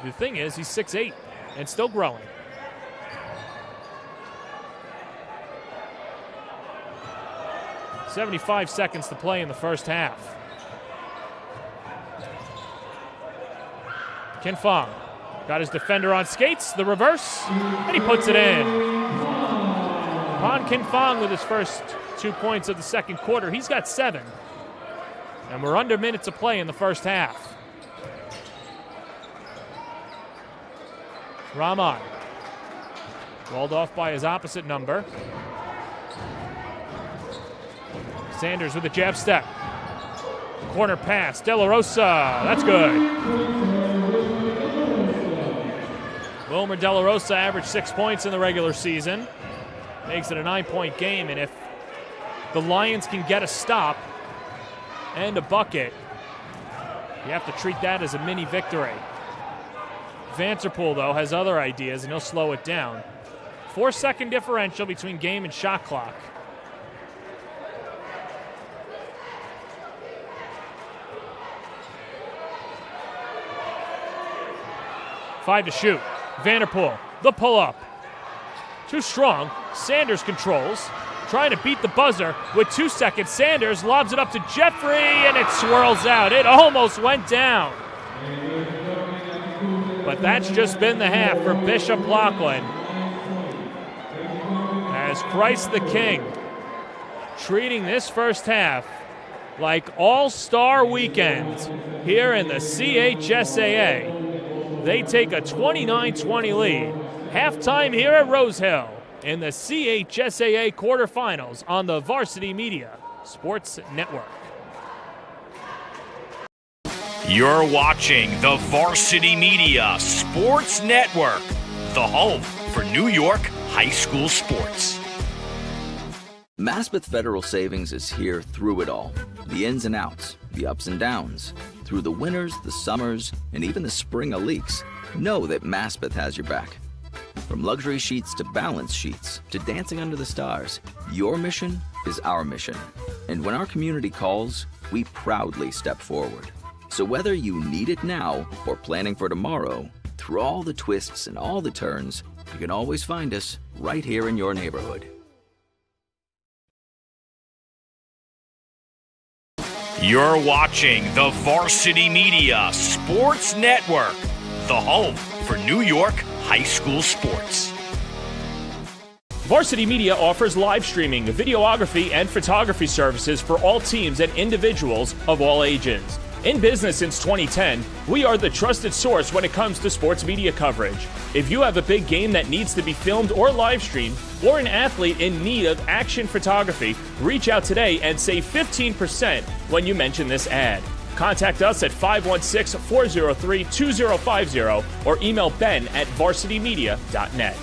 The thing is, he's 6'8" and still growing. "75 seconds to play in the first half. Ken Fong got his defender on skates, the reverse, and he puts it in. Pon Ken Fong with his first 2 points of the second quarter. He's got 7. And we're under minutes of play in the first half. Rahman. Walled off by his opposite number. Sanders with a jab step. Corner pass. De La Rosa. That's good. Wilmer De La Rosa averaged 6 points in the regular season. Makes it a 9-point game, and if the Lions can get a stop and a bucket, you have to treat that as a mini victory. Vanterpool, though, has other ideas, and he'll slow it down. 4-second differential between game and shot clock. Five to shoot. Vanterpool, the pull-up. Too strong. Sanders controls. Trying to beat the buzzer with 2 seconds. Sanders lobs it up to Jeffrey, and it swirls out. It almost went down. But that's just been the half for Bishop Loughlin. As Christ the King treating this first half like All-Star Weekend here in the CHSAA. They take a 29-20 lead. Halftime here at Rose Hill in the CHSAA quarterfinals on the Varsity Media Sports Network. You're watching the Varsity Media Sports Network, the home for New York high school sports. Maspeth Federal Savings is here through it all. The ins and outs, the ups and downs. Through the winters, the summers, and even the spring of leaks, know that Maspeth has your back. From luxury sheets to balance sheets to dancing under the stars, your mission is our mission. And when our community calls, we proudly step forward. So whether you need it now or planning for tomorrow, through all the twists and all the turns, you can always find us right here in your neighborhood. You're watching the Varsity Media Sports Network, the home for New York high school sports. Varsity Media offers live streaming, videography, and photography services for all teams and individuals of all ages. In business since 2010, we are the trusted source when it comes to sports media coverage. If you have a big game that needs to be filmed or live streamed, or an athlete in need of action photography, reach out today and save 15% when you mention this ad. Contact us at 516-403-2050 or email ben@varsitymedia.net.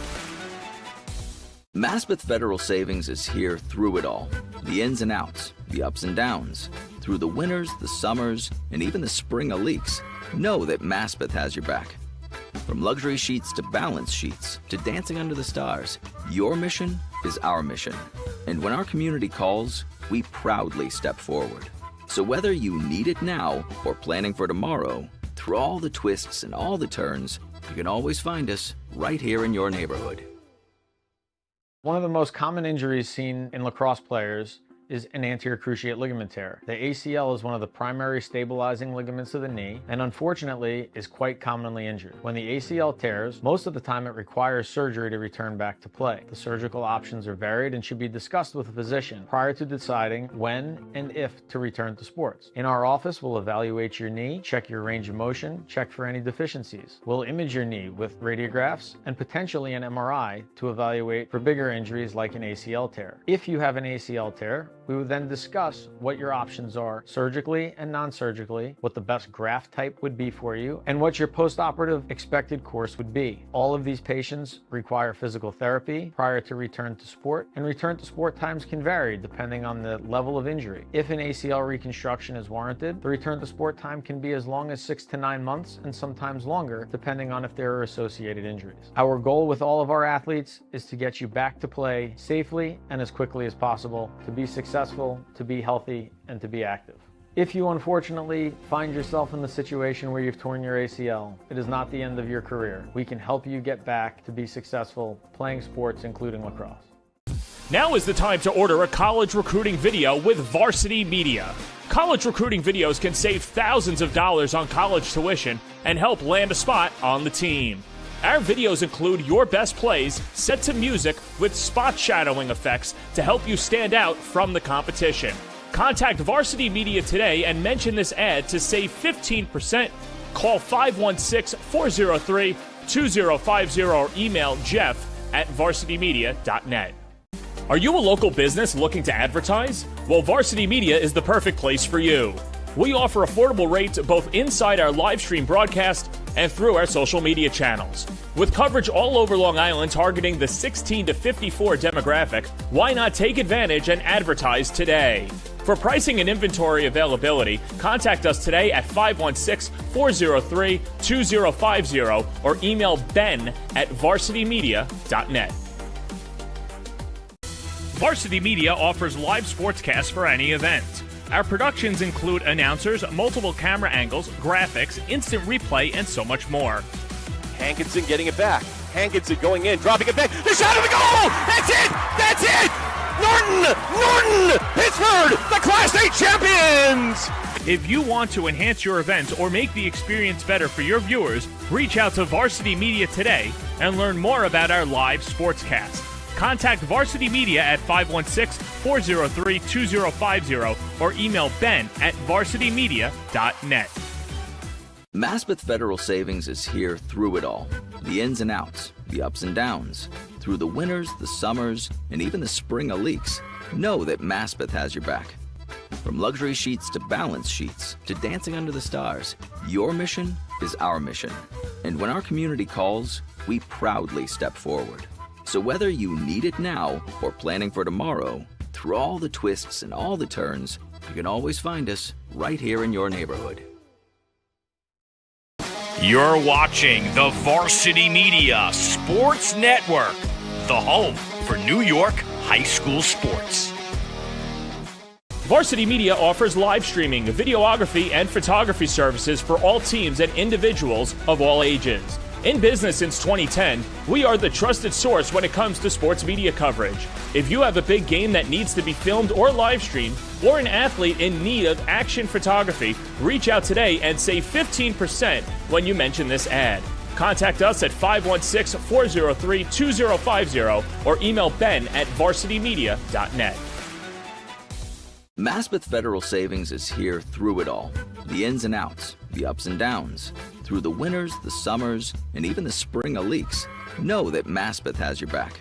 Maspeth Federal Savings is here through it all. The ins and outs, the ups and downs. Through the winters, the summers, and even the spring of leaks, know that Maspeth has your back. From luxury sheets to balance sheets to dancing under the stars, your mission is our mission. And when our community calls, we proudly step forward. So whether you need it now or planning for tomorrow, through all the twists and all the turns, you can always find us right here in your neighborhood. One of the most common injuries seen in lacrosse players is an anterior cruciate ligament tear. The ACL is one of the primary stabilizing ligaments of the knee and unfortunately is quite commonly injured. When the ACL tears, most of the time it requires surgery to return back to play. The surgical options are varied and should be discussed with a physician prior to deciding when and if to return to sports. In our office, we'll evaluate your knee, check your range of motion, check for any deficiencies. We'll image your knee with radiographs and potentially an MRI to evaluate for bigger injuries like an ACL tear. If you have an ACL tear, we would then discuss what your options are surgically and non-surgically, what the best graft type would be for you, and what your post-operative expected course would be. All of these patients require physical therapy prior to return to sport, and return to sport times can vary depending on the level of injury. If an ACL reconstruction is warranted, the return to sport time can be as long as 6 to 9 months and sometimes longer depending on if there are associated injuries. Our goal with all of our athletes is to get you back to play safely and as quickly as possible, to be successful, to be healthy, and to be active. If you unfortunately find yourself in the situation where you've torn your ACL, it is not the end of your career. We can help you get back to be successful playing sports, including lacrosse. Now is the time to order a college recruiting video with Varsity Media. College recruiting videos can save thousands of dollars on college tuition and help land a spot on the team. Our videos include your best plays set to music with spot shadowing effects to help you stand out from the competition. Contact Varsity Media today and mention this ad to save 15%. Call 516-403-2050 or email jeff@varsitymedia.net. Are you a local business looking to advertise? Well, Varsity Media is the perfect place for you. We offer affordable rates both inside our live stream broadcast and through our social media channels. With coverage all over Long Island targeting the 16 to 54 demographic, why not take advantage and advertise today? For pricing and inventory availability, contact us today at 516-403-2050 or email ben@varsitymedia.net. Varsity Media offers live sportscasts for any event. Our productions include announcers, multiple camera angles, graphics, instant replay, and so much more. Hankinson getting it back. Hankinson going in, dropping it back. The shot of the goal! That's it! That's it! Norton! Pittsburgh, the Class A champions! If you want to enhance your event or make the experience better for your viewers, reach out to Varsity Media today and learn more about our live sportscast. Contact Varsity Media at 516-403-2050 or email ben@varsitymedia.net. Maspeth Federal Savings is here through it all. The ins and outs, the ups and downs. Through the winters, the summers, and even the spring of leaks. Know that Maspeth has your back. From luxury sheets to balance sheets to dancing under the stars, your mission is our mission. And when our community calls, we proudly step forward. So whether you need it now or planning for tomorrow, through all the twists and all the turns, you can always find us right here in your neighborhood. You're watching the Varsity Media Sports Network, the home for New York high school sports. Varsity Media offers live streaming, videography, and photography services for all teams and individuals of all ages. In business since 2010, we are the trusted source when it comes to sports media coverage. If you have a big game that needs to be filmed or live streamed, or an athlete in need of action photography, reach out today and save 15% when you mention this ad. Contact us at 516-403-2050 or email ben@varsitymedia.net. Maspeth Federal Savings is here through it all. The ins and outs, the ups and downs. Through the winters, the summers, and even the spring of leaks. Know that Maspeth has your back.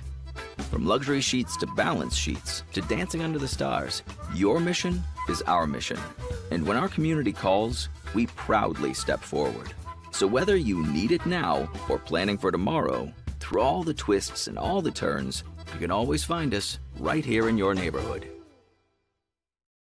From luxury sheets to balance sheets to dancing under the stars, your mission is our mission. And when our community calls, we proudly step forward. So whether you need it now or planning for tomorrow, through all the twists and all the turns, you can always find us right here in your neighborhood.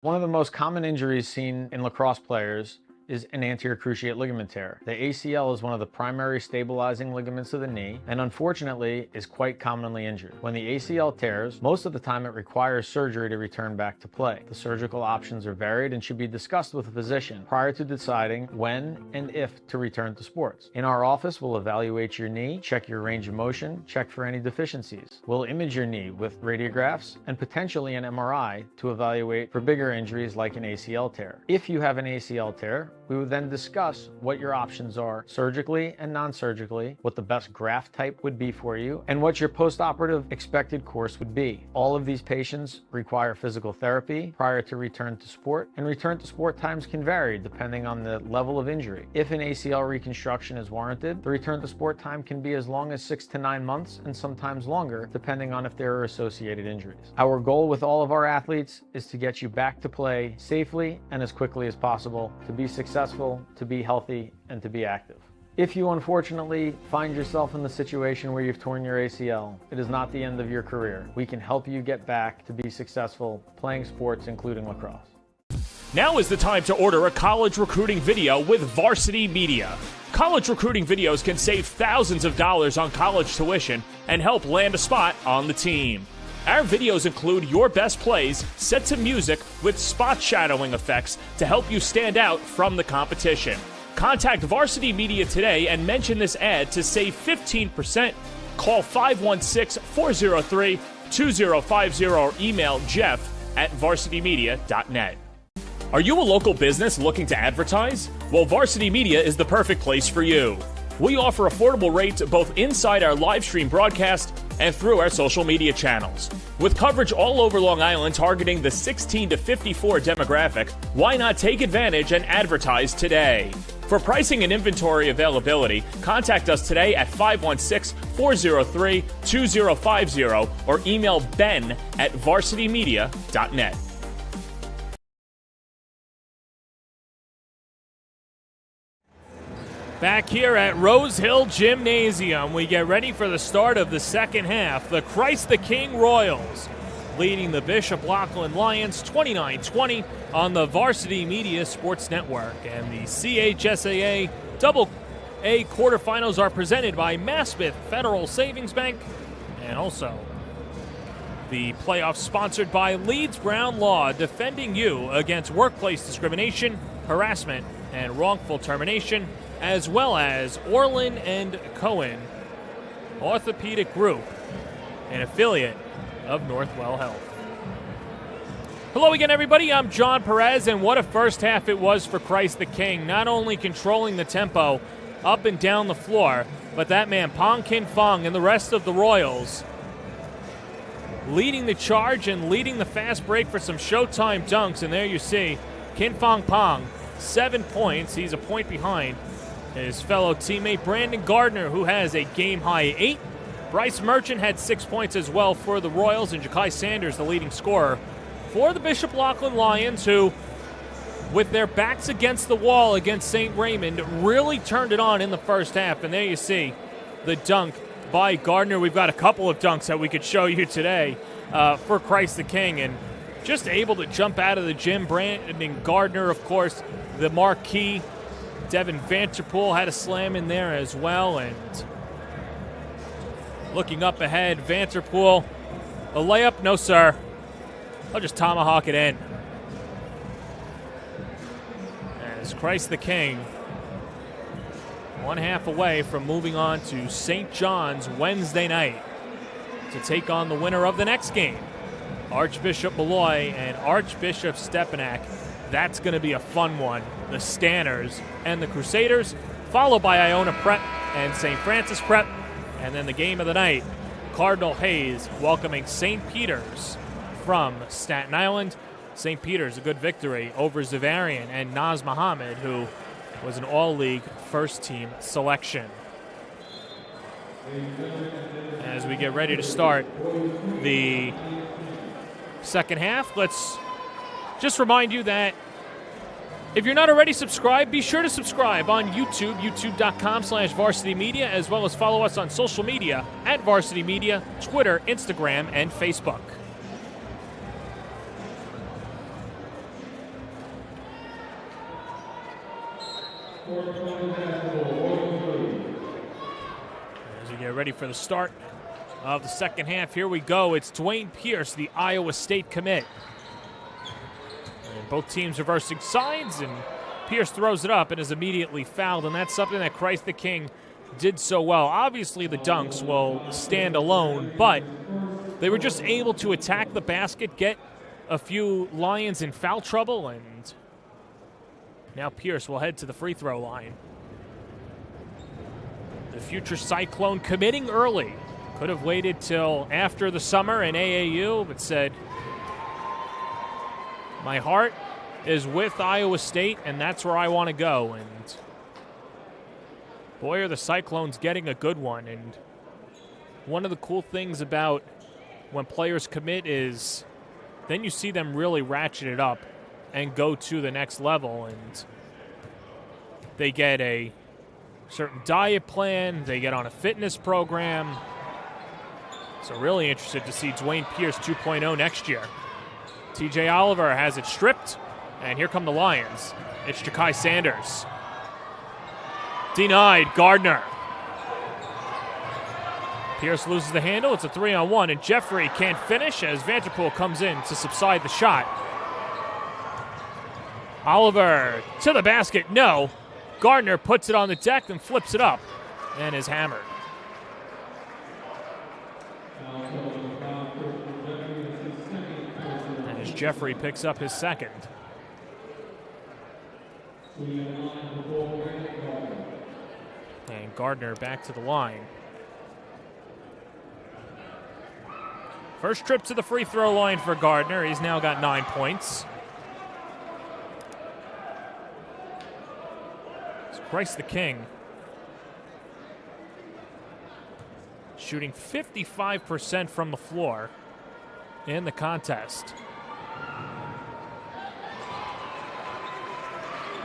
One of the most common injuries seen in lacrosse players is an anterior cruciate ligament tear. The ACL is one of the primary stabilizing ligaments of the knee and unfortunately is quite commonly injured. When the ACL tears, most of the time it requires surgery to return back to play. The surgical options are varied and should be discussed with a physician prior to deciding when and if to return to sports. In our office, we'll evaluate your knee, check your range of motion, check for any deficiencies. We'll image your knee with radiographs and potentially an MRI to evaluate for bigger injuries like an ACL tear. If you have an ACL tear, we would then discuss what your options are surgically and non-surgically, what the best graft type would be for you, and what your post-operative expected course would be. All of these patients require physical therapy prior to return to sport, and return to sport times can vary depending on the level of injury. If an ACL reconstruction is warranted, the return to sport time can be as long as 6 to 9 months and sometimes longer depending on if there are associated injuries. Our goal with all of our athletes is to get you back to play safely and as quickly as possible, to be successful, to be healthy, and to be active. If you unfortunately find yourself in the situation where you've torn your ACL, it is not the end of your career. We can help you get back to be successful playing sports, including lacrosse. Now is the time to order a college recruiting video with Varsity Media. College recruiting videos can save thousands of dollars on college tuition and help land a spot on the team. Our videos include your best plays set to music with spot shadowing effects to help you stand out from the competition. Contact Varsity Media today and mention this ad to save 15%. Call 516-403-2050 or email jeff@varsitymedia.net. Are you a local business looking to advertise? Well, Varsity Media is the perfect place for you. We offer affordable rates both inside our live stream broadcast and through our social media channels. With coverage all over Long Island targeting the 16 to 54 demographic, why not take advantage and advertise today? For pricing and inventory availability, contact us today at 516-403-2050 or email ben@varsitymedia.net. Back here at Rose Hill Gymnasium, we get ready for the start of the second half. The Christ the King Royals leading the Bishop Loughlin Lions 29-20 on the Varsity Media Sports Network. And the CHSAA AA quarterfinals are presented by Maspeth Federal Savings Bank, and also the playoffs sponsored by Leeds Brown Law, defending you against workplace discrimination, harassment, and wrongful termination, as well as Orlin and Cohen Orthopedic Group, an affiliate of Northwell Health. Hello again, everybody. I'm John Perez, and what a first half it was for Christ the King. Not only controlling the tempo up and down the floor, but that man, Pong Kin Fong, and the rest of the Royals leading the charge and leading the fast break for some Showtime dunks. And there you see Kin Fong Pong, 7 points. He's a point behind his fellow teammate Brandon Gardner, who has a game-high 8. Bryce Merchant had 6 points as well for the Royals, and Ja'Kai Sanders, the leading scorer for the Bishop Loughlin Lions, who, with their backs against the wall against St. Raymond, really turned it on in the first half. And there you see the dunk by Gardner. We've got a couple of dunks that we could show you today for Christ the King, and just able to jump out of the gym. Brandon Gardner, of course, the marquee. Devin Vanterpool had a slam in there as well. And looking up ahead, Vanterpool, a layup? No, sir. I'll just tomahawk it in. As Christ the King, 1 half away from moving on to St. John's Wednesday night to take on the winner of the next game, Archbishop Malloy and Archbishop Stepanak. That's going to be a fun one. The Stanners and the Crusaders, followed by Iona Prep and St. Francis Prep. And then the game of the night, Cardinal Hayes welcoming St. Peter's from Staten Island. St. Peter's, a good victory over Zavarian and Naz Muhammad, who was an all-league first-team selection. As we get ready to start the second half, let's just remind you that if you're not already subscribed, be sure to subscribe on YouTube, youtube.com/Varsity Media, as well as follow us on social media at Varsity Media, Twitter, Instagram, and Facebook. As we get ready for the start of the second half, here we go. It's Dwayne Pierce, the Iowa State commit. And both teams reversing sides, and Pierce throws it up and is immediately fouled, and that's something that Christ the King did so well. Obviously, the dunks will stand alone, but they were just able to attack the basket, get a few Lions in foul trouble, and now Pierce will head to the free throw line. The future Cyclone committing early. Could have waited till after the summer in AAU, but said, my heart is with Iowa State, and that's where I want to go. And boy, are the Cyclones getting a good one. And one of the cool things about when players commit is then you see them really ratchet it up and go to the next level. And they get a certain diet plan. They get on a fitness program. So really interested to see Dwayne Pierce 2.0 next year. TJ Oliver has it stripped, and here come the Lions. It's Ja'Kai Sanders. Denied, Gardner. Pierce loses the handle. It's a 3-on-1, and Jeffrey can't finish as Vanderpool comes in to subside the shot. Oliver to the basket, no. Gardner puts it on the deck and flips it up and is hammered. And as Jeffrey picks up his second. And Gardner back to the line. First trip to the free throw line for Gardner. He's now got 9 points. It's Christ the King shooting 55% from the floor in the contest.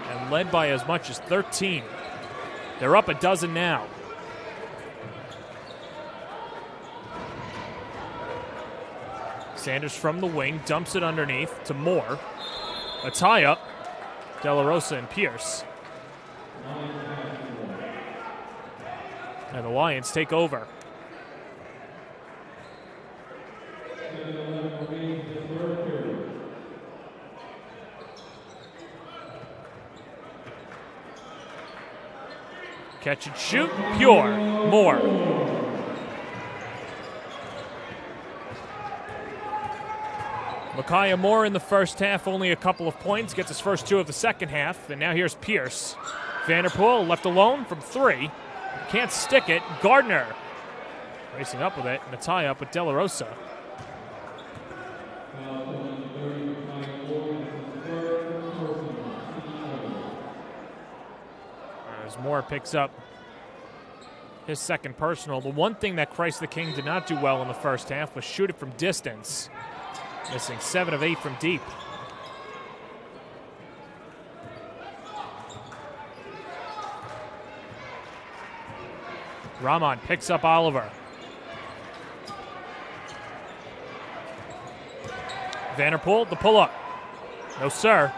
And led by as much as 13. They're up a dozen now. Sanders from the wing, dumps it underneath to Moore. A tie-up, De La Rosa and Pierce. And the Lions take over. Catch and shoot, pure, Moore. Micaiah Moore in the first half, only a couple of points, gets his first two of the second half, and now here's Pierce. Vanderpool left alone from three, can't stick it. Gardner racing up with it, and a tie-up with De La Rosa. As Moore picks up his second personal. The one thing that Christ the King did not do well in the first half was shoot it from distance. Missing 7 of 8 from deep. Rahman picks up Oliver. Vanderpool, the pull-up. No, sir.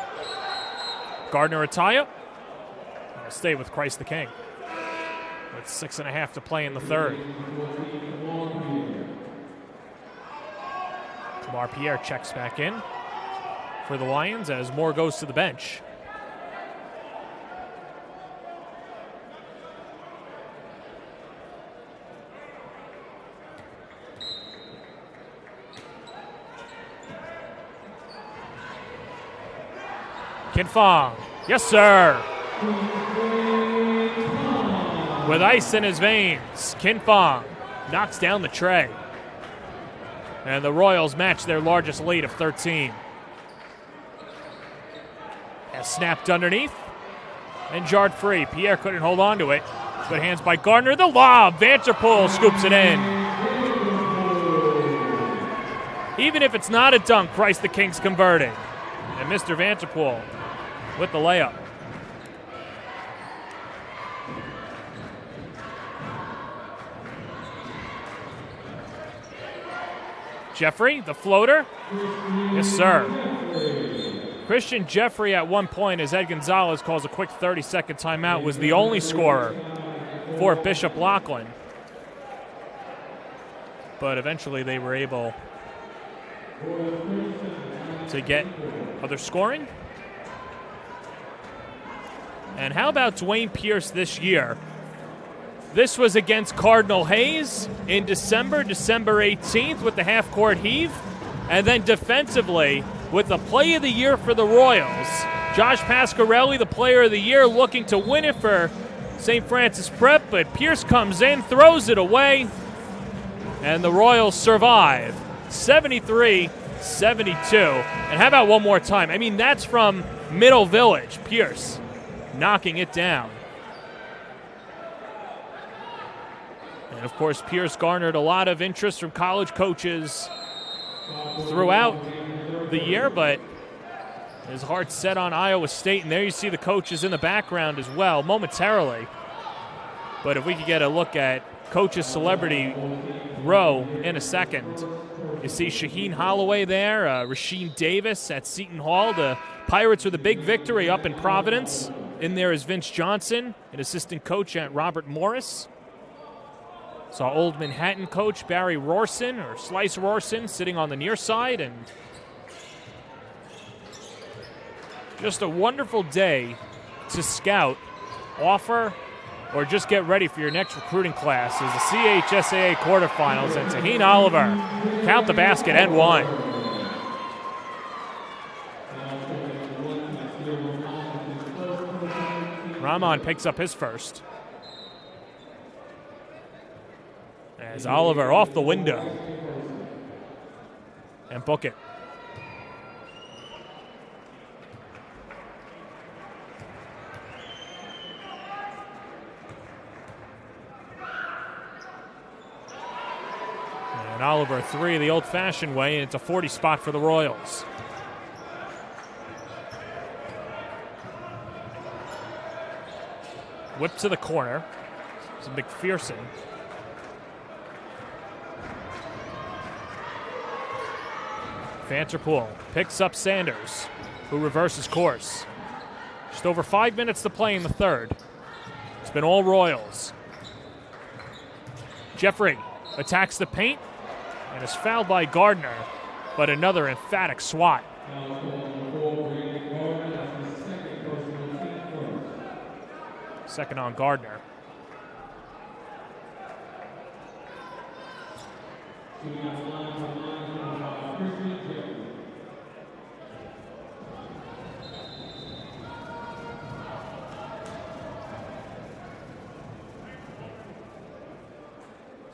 Gardner a tie-up. I'll stay with Christ the King. With 6.5 to play in the third. Lamar Pierre checks back in for the Lions as Moore goes to the bench. Kin Fong, yes sir. With ice in his veins, Kin Fong knocks down the tray. And the Royals match their largest lead of 13. Has snapped underneath and jarred free. Pierre couldn't hold on to it. Good hands by Gardner. The lob. Vanderpool scoops it in. Even if it's not a dunk, Christ the King's converting. And Mr. Vanderpool with the layup. Jeffrey, the floater. Yes, sir. Christian Jeffrey at one point, as Ed Gonzalez calls a quick 30-second timeout, was the only scorer for Bishop Loughlin. But eventually they were able to get other scoring. And how about Dwayne Pierce this year? This was against Cardinal Hayes in December 18th with the half-court heave. And then defensively with the play of the year for the Royals. Josh Pasquarelli, the player of the year, looking to win it for St. Francis Prep, but Pierce comes in, throws it away, and the Royals survive 73-72. And how about one more time? I mean, that's from Middle Village. Pierce knocking it down. And, of course, Pierce garnered a lot of interest from college coaches throughout the year, but his heart set on Iowa State. And there you see the coaches in the background as well, momentarily. But if we could get a look at coaches' celebrity row in a second. You see Shaheen Holloway there, Rasheem Davis at Seton Hall. The Pirates with a big victory up in Providence. In there is Vince Johnson, an assistant coach at Robert Morris. Saw Old Manhattan coach Barry Rorson, or Slice Rorson, sitting on the near side. And just a wonderful day to scout, offer, or just get ready for your next recruiting class as the CHSAA quarterfinals. And Taheen Oliver, count the basket and one. Rahman picks up his first. As Oliver off the window. And book it. And Oliver three the old-fashioned way, and it's a 40 spot for the Royals. Whip to the corner. It's a McPherson. Vanterpool picks up Sanders, who reverses course. Just over 5 minutes to play in the third. It's been all Royals. Jeffrey attacks the paint and is fouled by Gardner, but another emphatic swat. Second on Gardner.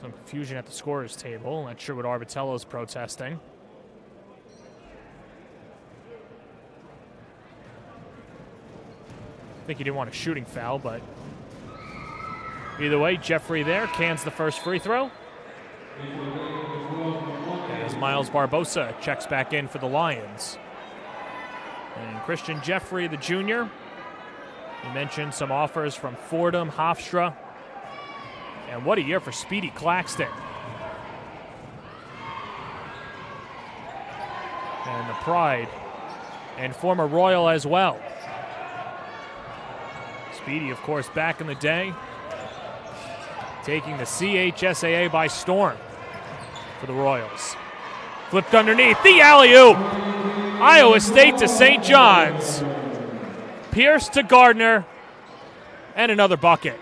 Some confusion at the scorer's table. Not sure what Arbitello's protesting. I think he didn't want a shooting foul, but either way, Jeffrey there cans the first free throw. As Miles Barbosa checks back in for the Lions. And Christian Jeffrey, the junior. You mentioned some offers from Fordham, Hofstra. And what a year for Speedy Claxton. And the pride and former Royal as well. Speedy, of course, back in the day, taking the CHSAA by storm for the Royals. Flipped underneath, the alley-oop! Iowa State to St. John's. Pierce to Gardner, and another bucket.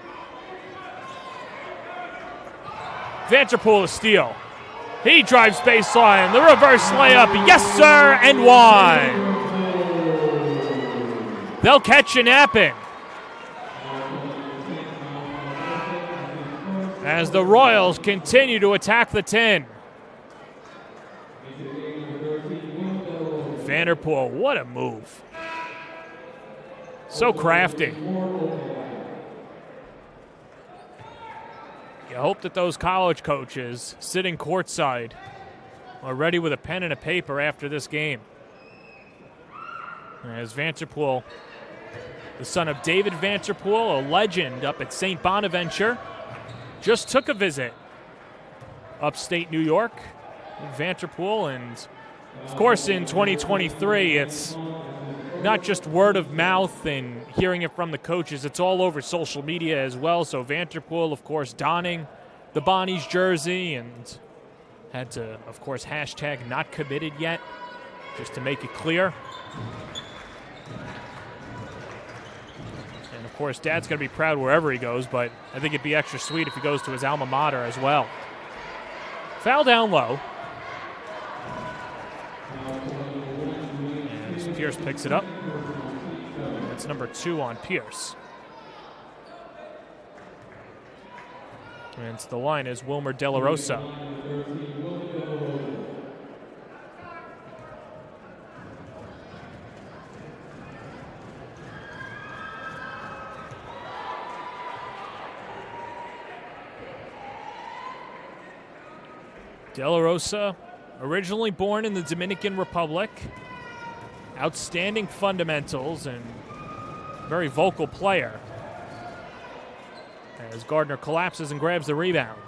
Vanterpool a steal. He drives baseline, the reverse layup, yes sir, and one. They'll catch you napping. As the Royals continue to attack the 10. Vanterpool, what a move. So crafty. You hope that those college coaches sitting courtside are ready with a pen and a paper after this game. As Vanterpool, the son of David Vanterpool, a legend up at St. Bonaventure, just took a visit upstate New York in Vanterpool, and of course in 2023 it's not just word of mouth and hearing it from the coaches. It's all over social media as well. So Vanterpool, of course, donning the Bonnies jersey and had to, of course, hashtag not committed yet, just to make it clear. And, of course, Dad's going to be proud wherever he goes, but I think it'd be extra sweet if he goes to his alma mater as well. Foul down low. And Pierce picks it up. That's number 2 on Pierce. And to the line is Wilmer De La Rosa. De La Rosa, originally born in the Dominican Republic, outstanding fundamentals and very vocal player. As Gardner collapses and grabs the rebound.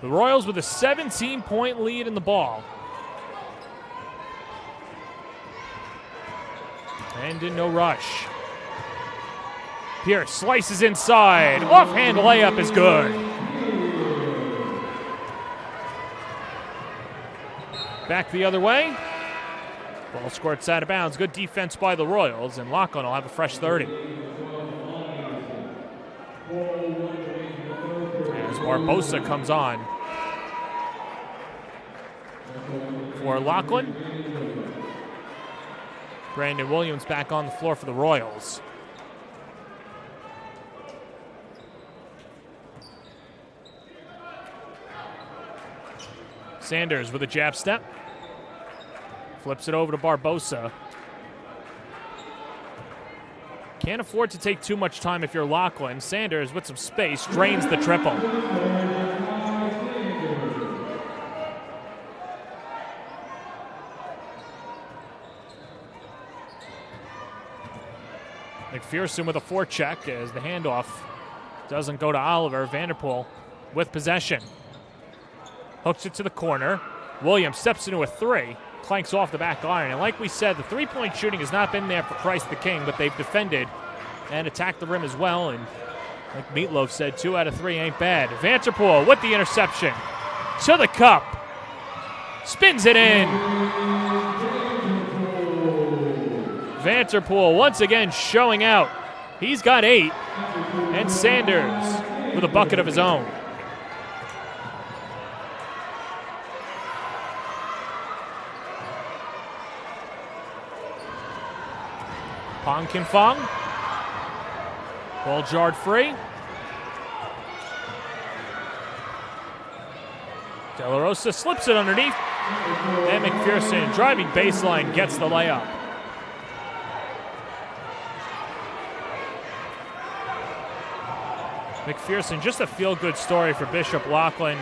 The Royals with a 17-point lead in the ball. And in no rush. Pierce slices inside. Offhand layup is good. Back the other way. Ball squirts out of bounds. Good defense by the Royals, and Loughlin will have a fresh 30. As Barbosa comes on for Loughlin. Brandon Williams back on the floor for the Royals. Sanders with a jab step. Flips it over to Barbosa. Can't afford to take too much time if you're Loughlin. Sanders with some space drains the triple. McPherson with a forecheck as the handoff doesn't go to Oliver. Vanderpool with possession. Hooks it to the corner. Williams steps into a 3. Clanks off the back iron. And like we said, the three-point shooting has not been there for Christ the King, but they've defended and attacked the rim as well. And like Meatloaf said, 2 out of 3 ain't bad. Vanterpool with the interception. To the cup. Spins it in. Vanterpool once again showing out. He's got 8. And Sanders with a bucket of his own. Pong Kim Fong. Ball jarred free. De La Rosa slips it underneath. And McPherson, driving baseline, gets the layup. McPherson, just a feel-good story for Bishop Loughlin.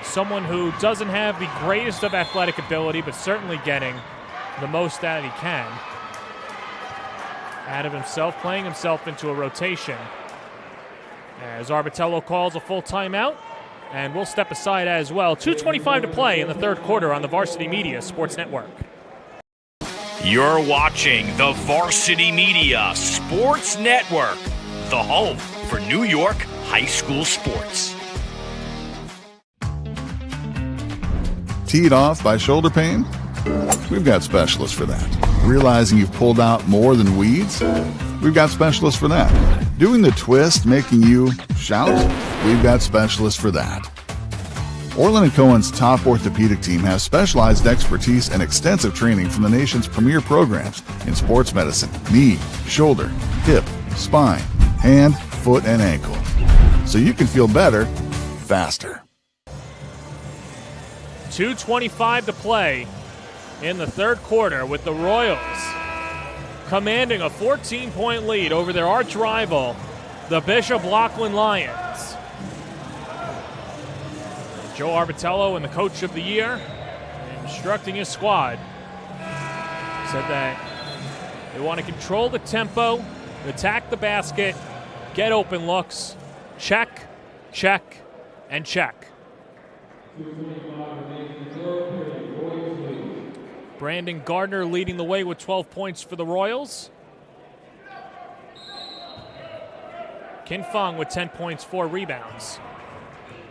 Someone who doesn't have the greatest of athletic ability, but certainly getting the most that he can out of himself, playing himself into a rotation. As Arbitello calls a full timeout, and we'll step aside as well. 2:25 to play in the third quarter on the Varsity Media Sports Network. You're watching the Varsity Media Sports Network, the home for New York high school sports. Teed off by shoulder pain? We've got specialists for that. Realizing you've pulled out more than weeds? We've got specialists for that. Doing the twist making you shout? We've got specialists for that. Orland & Cohen's top orthopedic team has specialized expertise and extensive training from the nation's premier programs in sports medicine, knee, shoulder, hip, spine, hand, foot, and ankle. So you can feel better, faster. 2:25 to play in the third quarter with the Royals commanding a 14-point lead over their arch rival, the Bishop Loughlin Lions. Joe Arbitello, and the coach of the year, instructing his squad, said that they want to control the tempo, attack the basket, get open looks, check, check, and check. Brandon Gardner leading the way with 12 points for the Royals. Kin Fong with 10 points, 4 rebounds.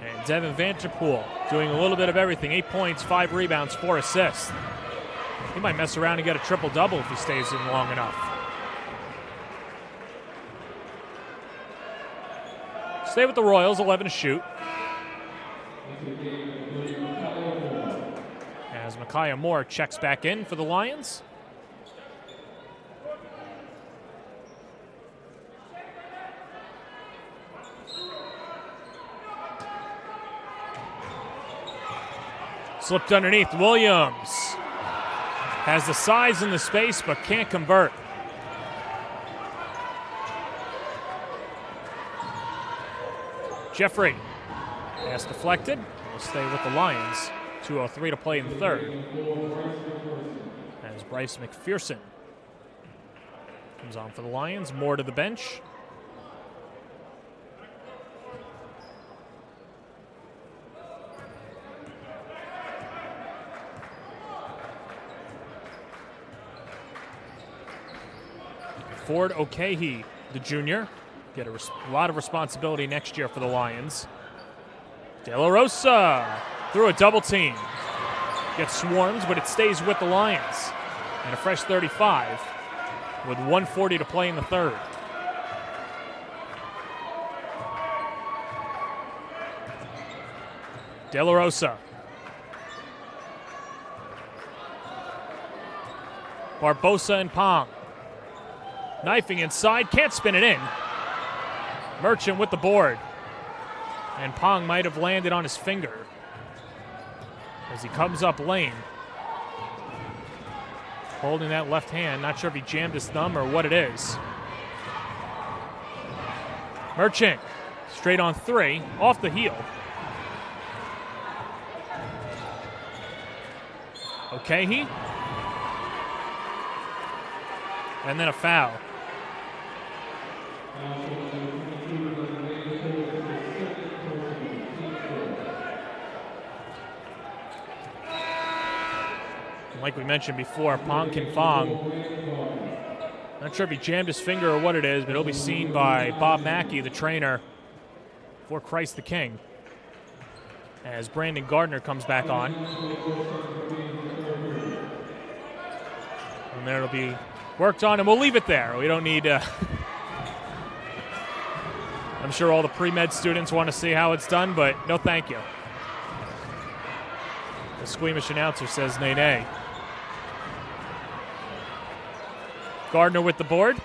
And Devin Vanterpool doing a little bit of everything. 8 points, 5 rebounds, 4 assists. He might mess around and get a triple-double if he stays in long enough. Stay with the Royals, 11 to shoot. As Micaiah Moore checks back in for the Lions. Slipped underneath. Williams has the size and the space, but can't convert. Jeffrey has deflected. Will stay with the Lions. 2:03 to play in the third. As Bryce McPherson comes on for the Lions. Moore to the bench. Ford O'Kahee, the junior, get a lot of responsibility next year for the Lions. De La Rosa through a double team. Gets swarmed, but it stays with the Lions. And a fresh 35 with 1:40 to play in the third. De La Rosa. Barbosa and Pong. Knifing inside, can't spin it in. Merchant with the board. And Pong might have landed on his finger as he comes up lane. Holding that left hand, not sure if he jammed his thumb or what it is. Merchant, straight on 3, off the heel. O'Kahee. And then a foul. Like we mentioned before, Pong Kin Fong. Not sure if he jammed his finger or what it is, but he'll be seen by Bob Mackey, the trainer, for Christ the King, as Brandon Gardner comes back on. And there it'll be worked on, and we'll leave it there. We don't need I'm sure all the pre-med students want to see how it's done, but no thank you. The squeamish announcer says nay, nay. Gardner with the board.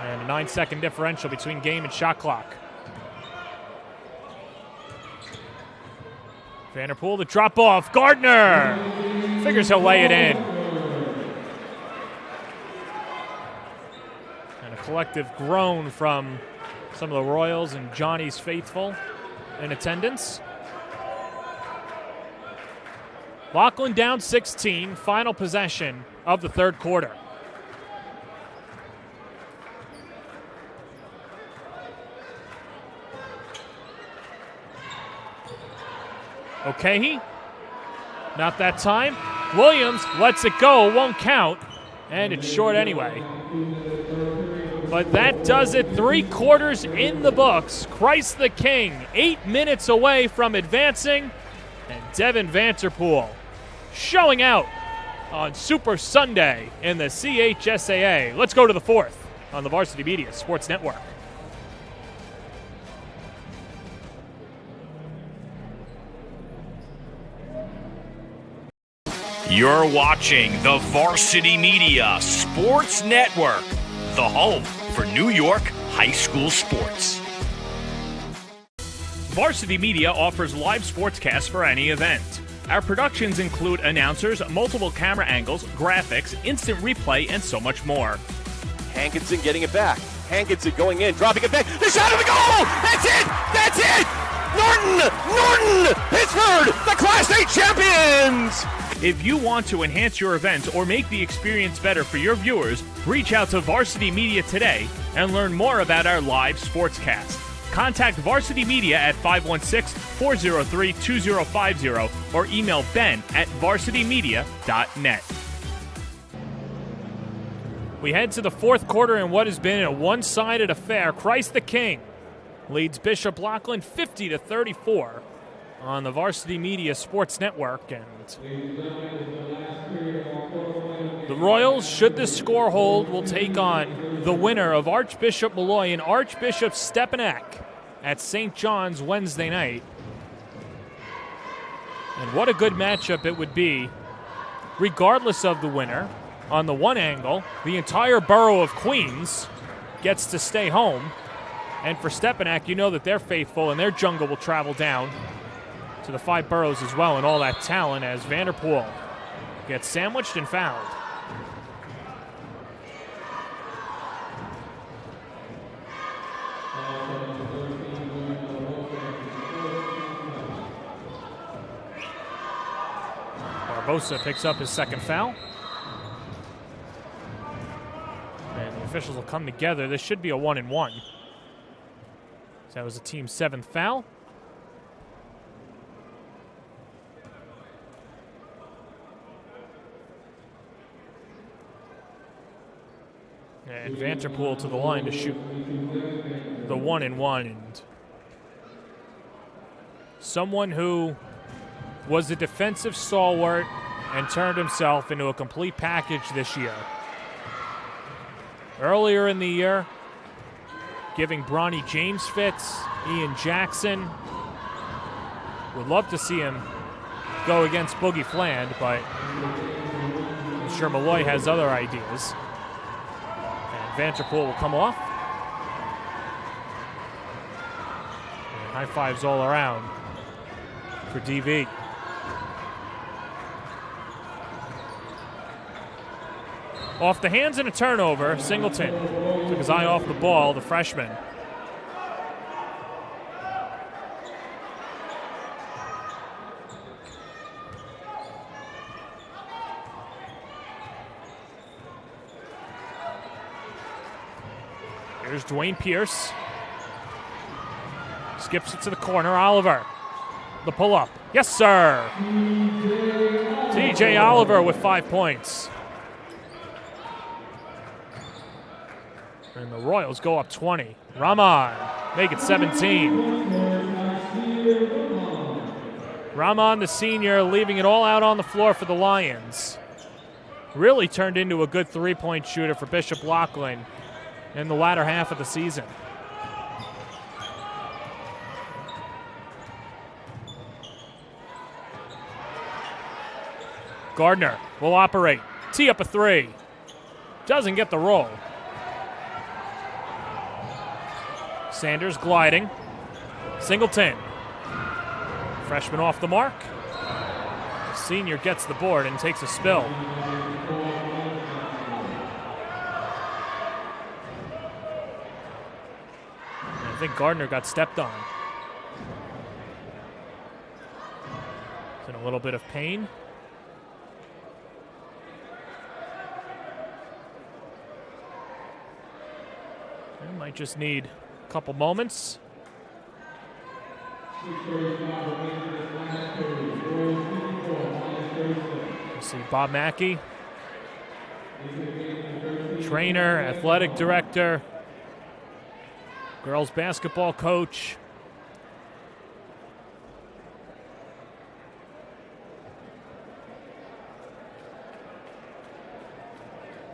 And a 9-second differential between game and shot clock. Vanderpool, the drop off. Gardner figures he'll lay it in. And a collective groan from some of the Royals and Johnny's faithful in attendance. Loughlin down 16, final possession of the third quarter. O'Kahee, not that time. Williams lets it go, won't count, and it's short anyway. But that does it, 3 quarters in the books. Christ the King, 8 minutes away from advancing, and Devin Vanterpool showing out on Super Sunday in the CHSAA. Let's go to the fourth on the Varsity Media Sports Network. You're watching the Varsity Media Sports Network, the home for New York high school sports. Varsity Media offers live sportscasts for any event. Our productions include announcers, multiple camera angles, graphics, instant replay, and so much more. Hankinson getting it back. Hankinson going in, dropping it back. The shot of the goal! That's it! That's it! Norton! Pittsburgh, the Class A champions! If you want to enhance your event or make the experience better for your viewers, reach out to Varsity Media today and learn more about our live sportscast. Contact Varsity Media at 516-403-2050 or email ben@varsitymedia.net. We head to the fourth quarter in what has been a one-sided affair. Christ the King leads Bishop Loughlin 50-34 on the Varsity Media Sports Network. And the Royals, should this score hold, will take on the winner of Archbishop Molloy and Archbishop Stepanak at St. John's Wednesday night. And what a good matchup it would be, regardless of the winner. On the one angle, the entire borough of Queens gets to stay home. And for Stepanak, you know that they're faithful and their jungle will travel down to the 5 boroughs as well, and all that talent as Vanderpool gets sandwiched and fouled. Barbosa picks up his second foul. And the officials will come together. This should be a 1-and-1. So that was the team's 7th foul. And Vanderpool to the line to shoot the 1-and-1. And someone who was a defensive stalwart and turned himself into a complete package this year. Earlier in the year, giving Bronny James fits, Ian Jackson. Would love to see him go against Boogie Fland, but I'm sure Molloy has other ideas. And Vanderpool will come off. And high fives all around for DV. Off the hands and a turnover, Singleton took his eye off the ball, the freshman. Here's Dwayne Pierce. Skips it to the corner, Oliver. The pull-up. Yes, sir. TJ Oliver with 5 points. And the Royals go up 20. Rahman, make it 17. Rahman, the senior, leaving it all out on the floor for the Lions. Really turned into a good three-point shooter for Bishop Loughlin in the latter half of the season. Gardner will operate. Tee up a three. Doesn't get the roll. Sanders gliding. Singleton. Freshman off the mark. The senior gets the board and takes a spill. I think Gardner got stepped on. He's in a little bit of pain. And might just need a couple moments. We'll see Bob Mackey, trainer, athletic director, girls basketball coach.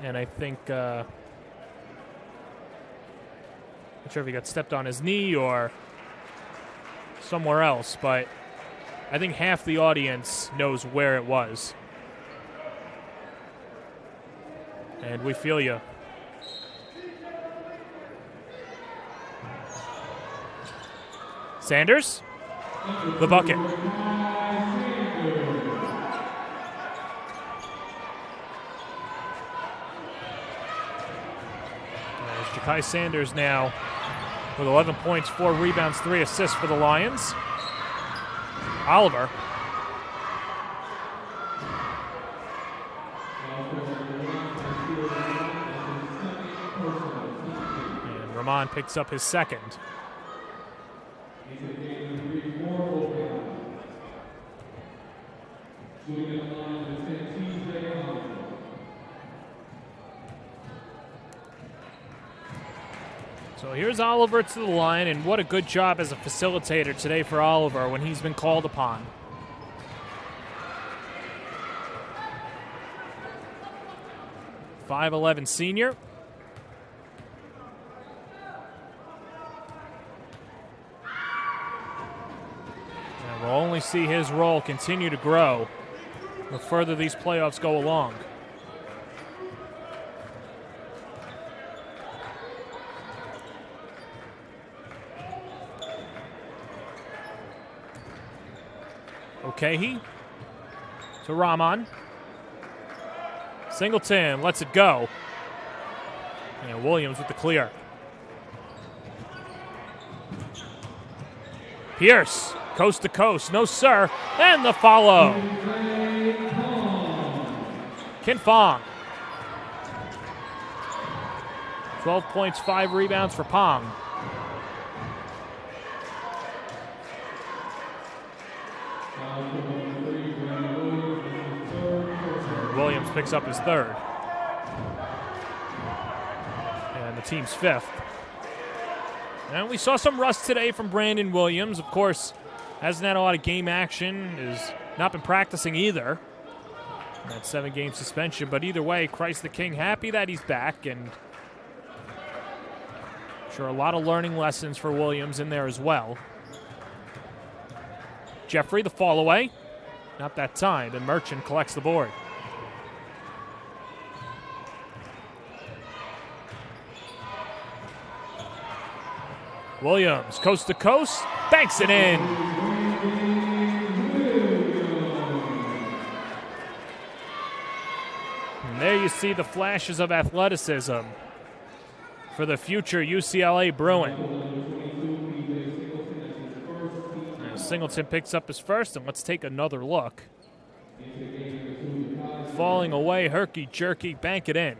And I think, not sure if he got stepped on his knee or somewhere else, but I think half the audience knows where it was. And we feel you. Sanders, the bucket. There's Ja'Kai Sanders now with 11 points, 4 rebounds, 3 assists for the Lions. Oliver. And Rahman picks up his second. So here's Oliver to the line, and what a good job as a facilitator today for Oliver when he's been called upon. .5'11" senior. And we'll only see his role continue to grow the further these playoffs go along. Okehi to Rahman. Singleton lets it go. And Williams with the clear. Pierce, coast to coast. No, sir. And the follow. Kin Fong. 12 points, 5 rebounds for Pong. Williams picks up his third. And the team's fifth. And we saw some rust today from Brandon Williams. Of course, hasn't had a lot of game action, has not been practicing either. That 7-game suspension, but either way, Christ the King happy that he's back, and I'm sure a lot of learning lessons for Williams in there as well. Jeffrey, the fall away. Not that time, and Merchant collects the board. Williams, coast to coast, banks it in. And there you see the flashes of athleticism for the future UCLA Bruin. And Singleton picks up his first, and let's take another look. Falling away, herky-jerky, bank it in.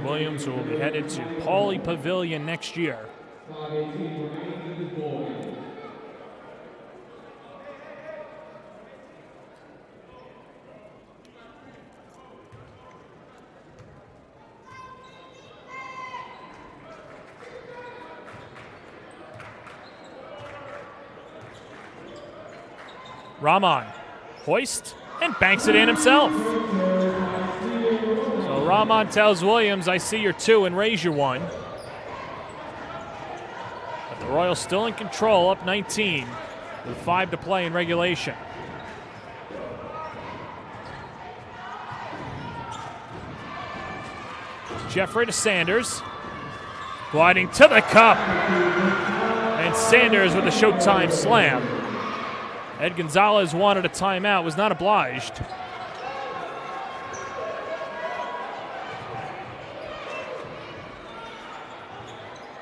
Williams will be headed to Pauley Pavilion next year. Rahman, hoist, and banks it in himself. So Rahman tells Williams, I see your 2 and raise your 1. But the Royals still in control, up 19, with 5 to play in regulation. Jeffrey to Sanders, gliding to the cup. And Sanders with a Showtime slam. Ed Gonzalez wanted a timeout, was not obliged.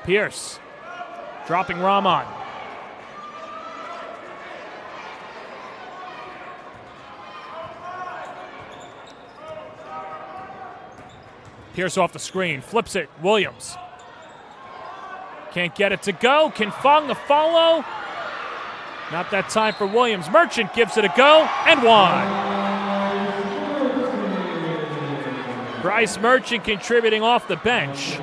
Pierce dropping Rahman. Pierce off the screen, flips it, Williams. Can't get it to go, Kin Fong the follow. Not that time for Williams. Merchant gives it a go, and 1. Bryce Merchant contributing off the bench.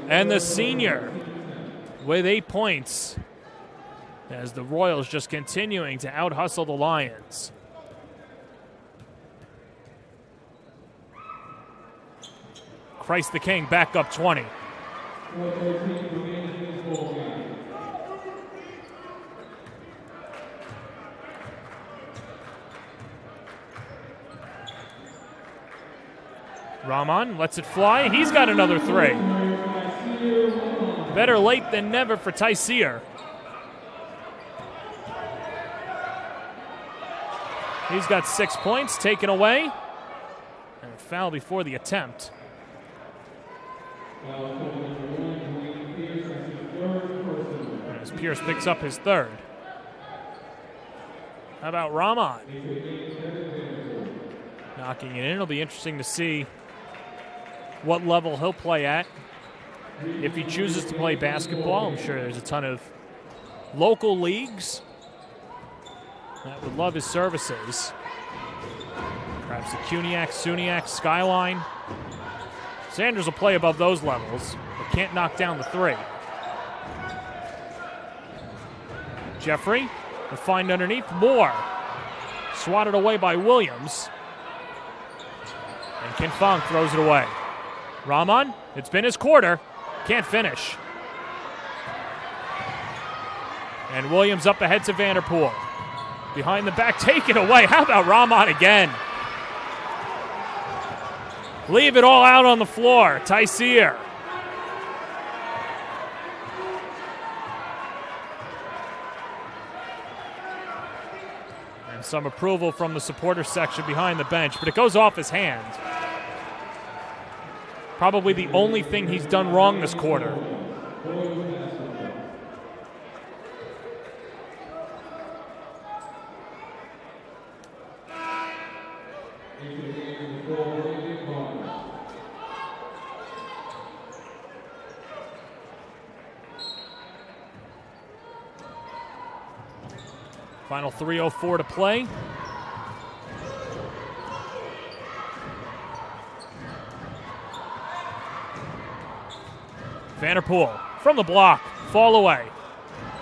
And the senior with 8 points as the Royals just continuing to out-hustle the Lions. Christ the King back up 20. Rahman lets it fly. He's got another 3. Better late than never for Tyseer. He's got 6 points taken away. And a foul before the attempt. As Pierce picks up his 3rd. How about Rahman? Knocking it in. It'll be interesting to see what level he'll play at. If he chooses to play basketball, I'm sure there's a ton of local leagues that would love his services. Perhaps the Suniac, Skyline. Sanders will play above those levels, but can't knock down the three. Jeffrey, the find underneath. Moore, swatted away by Williams. And Kin Fong throws it away. Rahman, it's been his quarter. Can't finish. And Williams up ahead to Vanderpool. Behind the back, take it away. How about Rahman again? Leave it all out on the floor. Tyseer. And some approval from the supporter section behind the bench, but it goes off his hand. Probably the only thing he's done wrong this quarter. Final 3:04 to play. Vanderpool from the block, fall away.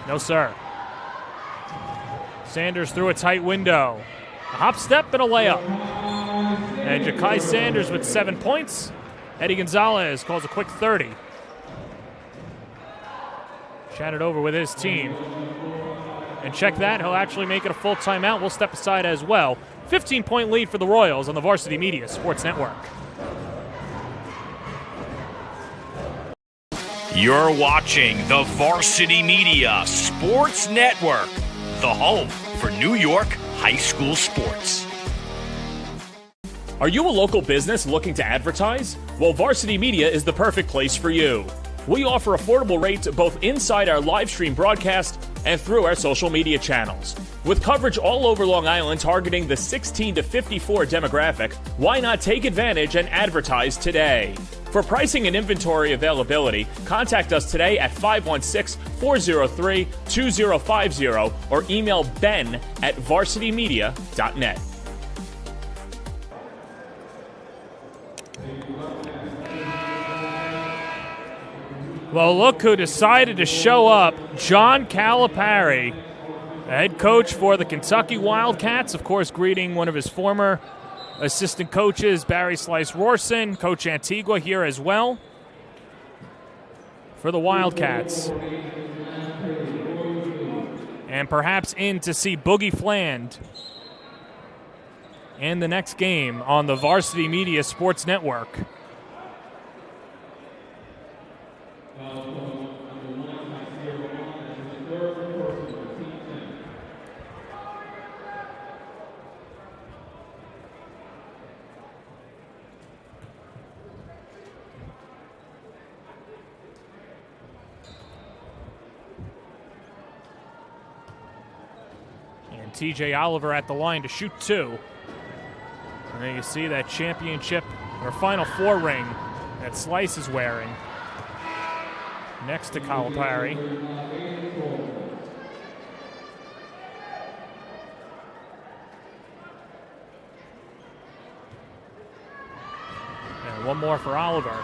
No, sir. Sanders through a tight window. A hop step and a layup. And Ja'Kai Sanders with 7 points. Eddie Gonzalez calls a quick 30. Chatted over with his team. And check that, he'll actually make it a full timeout. We'll step aside as well. 15-point lead for the Royals on the Varsity Media Sports Network. You're watching the Varsity Media Sports Network, the home for New York high school sports. Are you a local business looking to advertise? Well, Varsity Media is the perfect place for you. We offer affordable rates both inside our live stream broadcast and through our social media channels. With coverage all over Long Island targeting the 16 to 54 demographic, why not take advantage and advertise today? For pricing and inventory availability, contact us today at 516-403-2050 or email ben@varsitymedia.net. Well, look who decided to show up. John Calipari, head coach for the Kentucky Wildcats, of course, greeting one of his former assistant coaches, Barry Slice-Rorson, Coach Antigua here as well for the Wildcats. And perhaps in to see Boogie Fland in the next game on the Varsity Media Sports Network. TJ Oliver at the line to shoot two. And there you see that championship or Final Four ring that Slice is wearing next to Calipari. And one more for Oliver.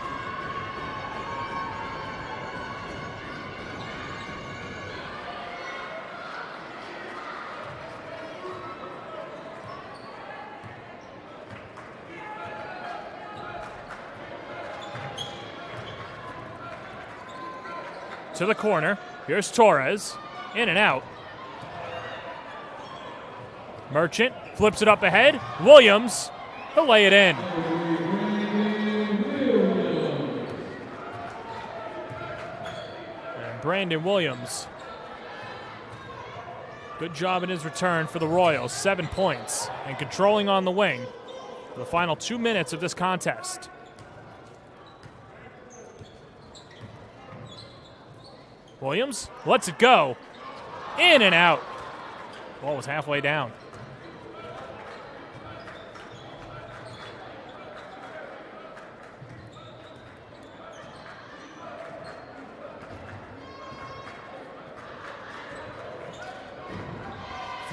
To the corner. Here's Torres. In and out. Merchant flips it up ahead. Williams, he'll lay it in. And Brandon Williams. Good job in his return for the Royals. 7 points. And controlling on the wing for the final 2 minutes of this contest. Williams lets it go. In and out. Ball was halfway down.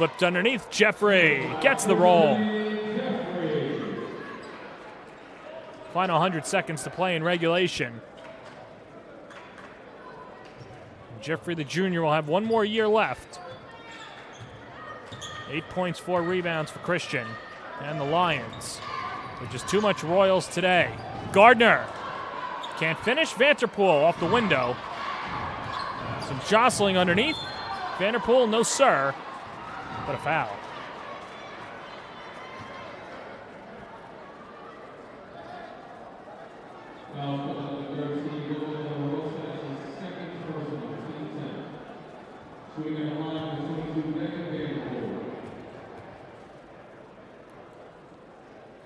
Flipped underneath. Jeffrey gets the roll. Final 100 seconds to play in regulation. Jeffrey the Jr. will have one more year left. 8 points, 4 rebounds for Christian and the Lions. With just too much Royals today. Gardner can't finish. Vanterpool off the window. Some jostling underneath. Vanderpool, no sir, but a foul.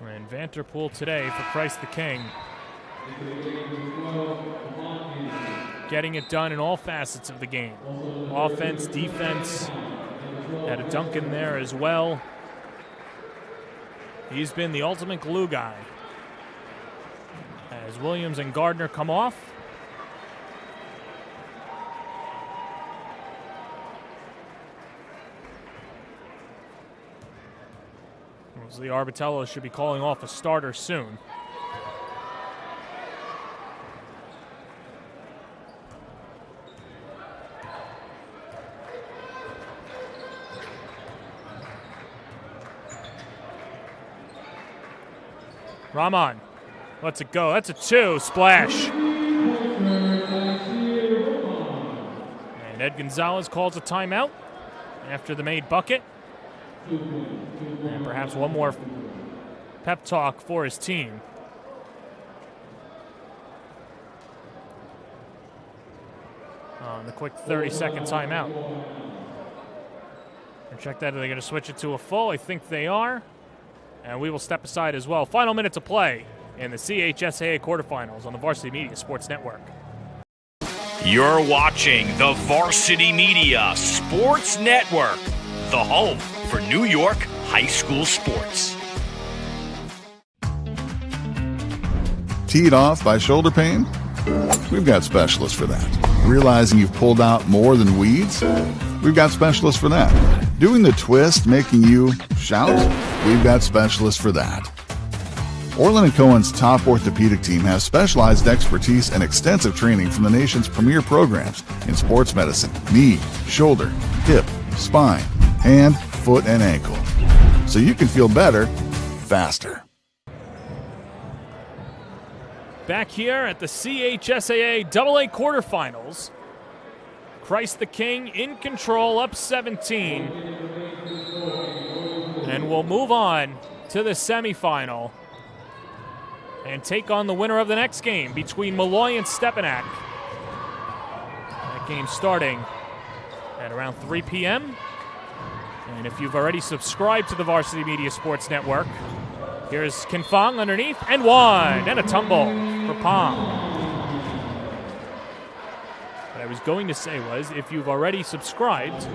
And Vanterpool today for Christ the King. Getting it done in all facets of the game. Offense, defense. Had a dunk in there as well. He's been the ultimate glue guy. As Williams and Gardner come off. The Arbitello should be calling off a starter soon. Rahman lets it go. That's a 2. Splash. And Ed Gonzalez calls a timeout after the made bucket. And perhaps one more pep talk for his team. On the quick 30-second timeout. And check that. Are they going to switch it to a full? I think they are. And we will step aside as well. Final minute to play in the CHSAA quarterfinals on the Varsity Media Sports Network. You're watching the Varsity Media Sports Network, the home for New York high school sports. Teed off by shoulder pain? We've got specialists for that. Realizing you've pulled out more than weeds? We've got specialists for that. Doing the twist making you shout? We've got specialists for that. Orland & Cohen's top orthopedic team has specialized expertise and extensive training from the nation's premier programs in sports medicine, knee, shoulder, hip, spine, hand, foot, and ankle. So you can feel better, faster. Back here at the CHSAA AA quarterfinals. Christ the King in control, up 17. And we'll move on to the semifinal and take on the winner of the next game between Malloy and Stepanak. That game starting at around 3 p.m. And if you've already subscribed to the Varsity Media Sports Network, here's Kinfang underneath, and one, and a tumble for Palm. What I was going to say was, if you've already subscribed,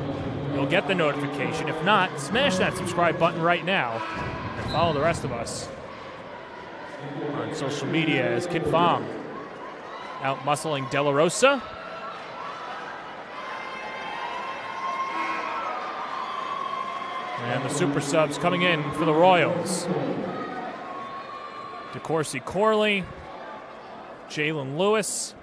you'll get the notification. If not, smash that subscribe button right now and follow the rest of us on social media as Kinfang out muscling De La Rosa. And the super subs coming in for the Royals. DeCourcy Corley, Jalen Lewis.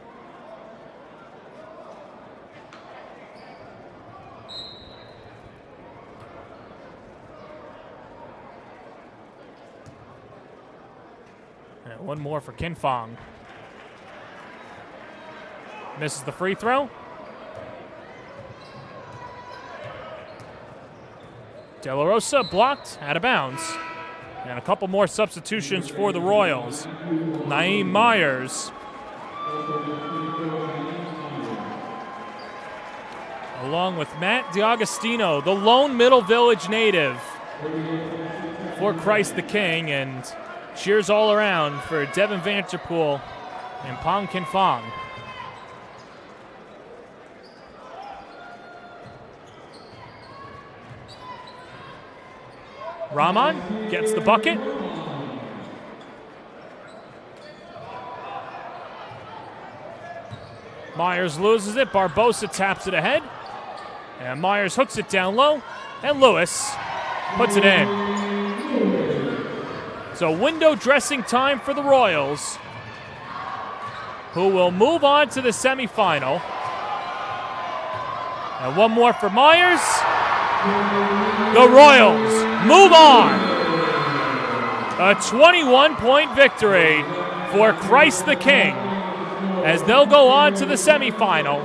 And one more for Kinfang. Misses the free throw. De La Rosa blocked, out of bounds. And a couple more substitutions for the Royals. Naeem Myers. Along with Matt DiAgostino, the lone Middle Village native for Christ the King. And cheers all around for Devin Vanterpool and Pong Kinfang. Rahman gets the bucket. Myers loses it. Barbosa taps it ahead. And Myers hooks it down low. And Lewis puts it in. So window dressing time for the Royals, who will move on to the semifinal. And one more for Myers. The Royals move on. A 21-point victory for Christ the King, as they'll go on to the semifinal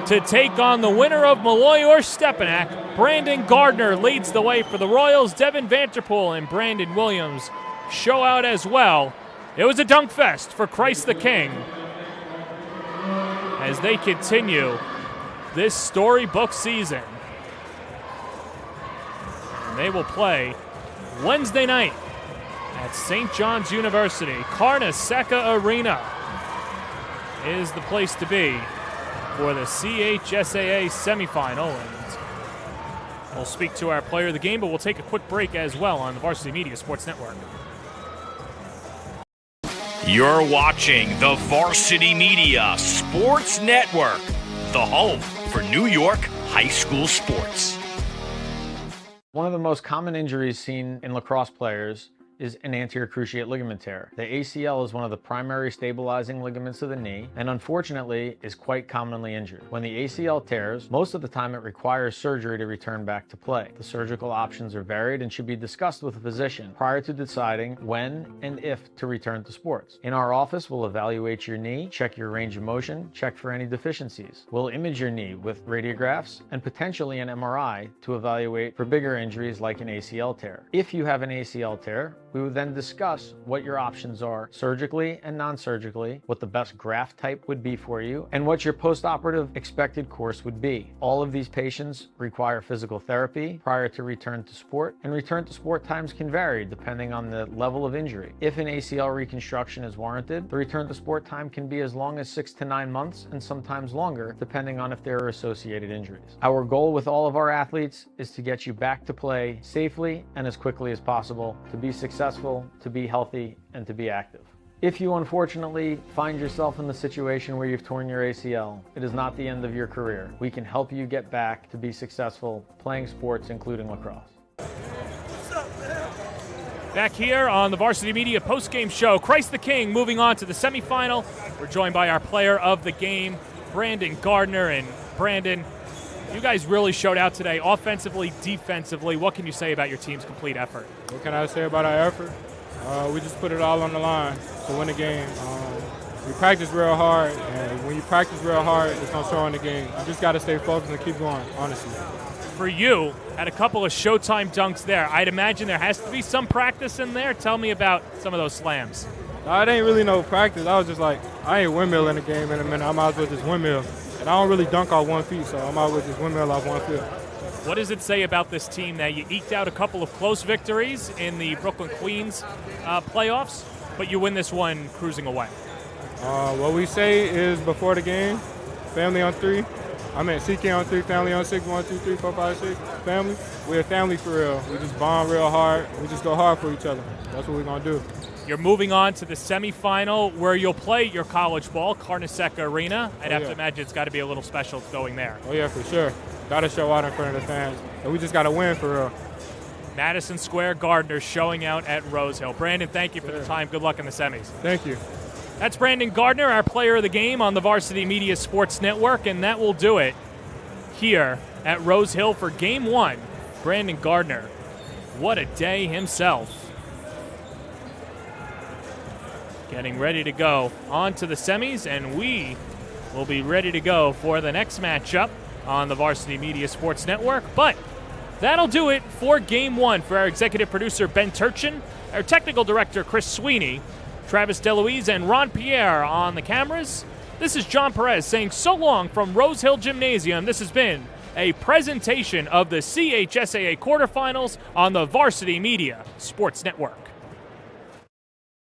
to take on the winner of Malloy or Stepanak. Brandon Gardner leads the way for the Royals. Devin Vanterpool and Brandon Williams show out as well. It was a dunk fest for Christ the King as they continue this storybook season. And they will play Wednesday night at St. John's University. Carnesecca Arena is the place to be for the CHSAA semifinal. And we'll speak to our player of the game, but we'll take a quick break as well on the Varsity Media Sports Network. You're watching the Varsity Media Sports Network, the home for New York high school sports. One of the most common injuries seen in lacrosse players is an anterior cruciate ligament tear. The ACL is one of the primary stabilizing ligaments of the knee, and unfortunately is quite commonly injured. When the ACL tears, most of the time it requires surgery to return back to play. The surgical options are varied and should be discussed with a physician prior to deciding when and if to return to sports. In our office, we'll evaluate your knee, check your range of motion, check for any deficiencies. We'll image your knee with radiographs and potentially an MRI to evaluate for bigger injuries like an ACL tear. If you have an ACL tear, we would then discuss what your options are surgically and non-surgically, what the best graft type would be for you, and what your post-operative expected course would be. All of these patients require physical therapy prior to return to sport, and return to sport times can vary depending on the level of injury. If an ACL reconstruction is warranted, the return to sport time can be as long as 6 to 9 months and sometimes longer depending on if there are associated injuries. Our goal with all of our athletes is to get you back to play safely and as quickly as possible, to be successful, to be healthy, and to be active. If you unfortunately find yourself in the situation where you've torn your ACL, it is not the end of your career. We can help you get back to be successful playing sports, including lacrosse. Back here on the Varsity Media postgame show, Christ the King moving on to the semifinal. We're joined by our player of the game, Brandon Gardner. And Brandon, you guys really showed out today, offensively, defensively. What can you say about your team's complete effort? What can I say about our effort? We just put it all on the line to win the game. We practice real hard, and when you practice real hard, it's going to show in the game. You just got to stay focused and keep going, honestly. For you, had a couple of Showtime dunks there. I'd imagine there has to be some practice in there. Tell me about some of those slams. It ain't really no practice. I was just like, I ain't windmill in the game in a minute. I might as well just windmill. And I don't really dunk off 1 foot, so I might as well just windmill off 1 foot. What does it say about this team that you eked out a couple of close victories in the Brooklyn Queens playoffs, but you win this one cruising away? What we say is before the game, family on 3. I mean CK on 3, family on 6, 1, 2, 3, 4, 5, 6, family. We're a family for real. We just bond real hard. We just go hard for each other. That's what we're going to do. You're moving on to the semifinal where you'll play your college ball, Carnesecca Arena. I'd have to imagine it's got to be a little special going there. Oh, yeah, for sure. Got to show out in front of the fans. And we just got to win for real. Madison Square Gardeners showing out at Rose Hill. Brandon, thank you for the time. Good luck in the semis. Thank you. That's Brandon Gardner, our player of the game on the Varsity Media Sports Network, and that will do it here at Rose Hill for Game 1. Brandon Gardner, what a day himself. Getting ready to go on to the semis, and we will be ready to go for the next matchup on the Varsity Media Sports Network. But that'll do it for Game 1. For our executive producer, Ben Turchin, our technical director, Chris Sweeney, Travis DeLuise, and Ron Pierre on the cameras, this is John Perez saying so long from Rose Hill Gymnasium. This has been a presentation of the CHSAA quarterfinals on the Varsity Media Sports Network.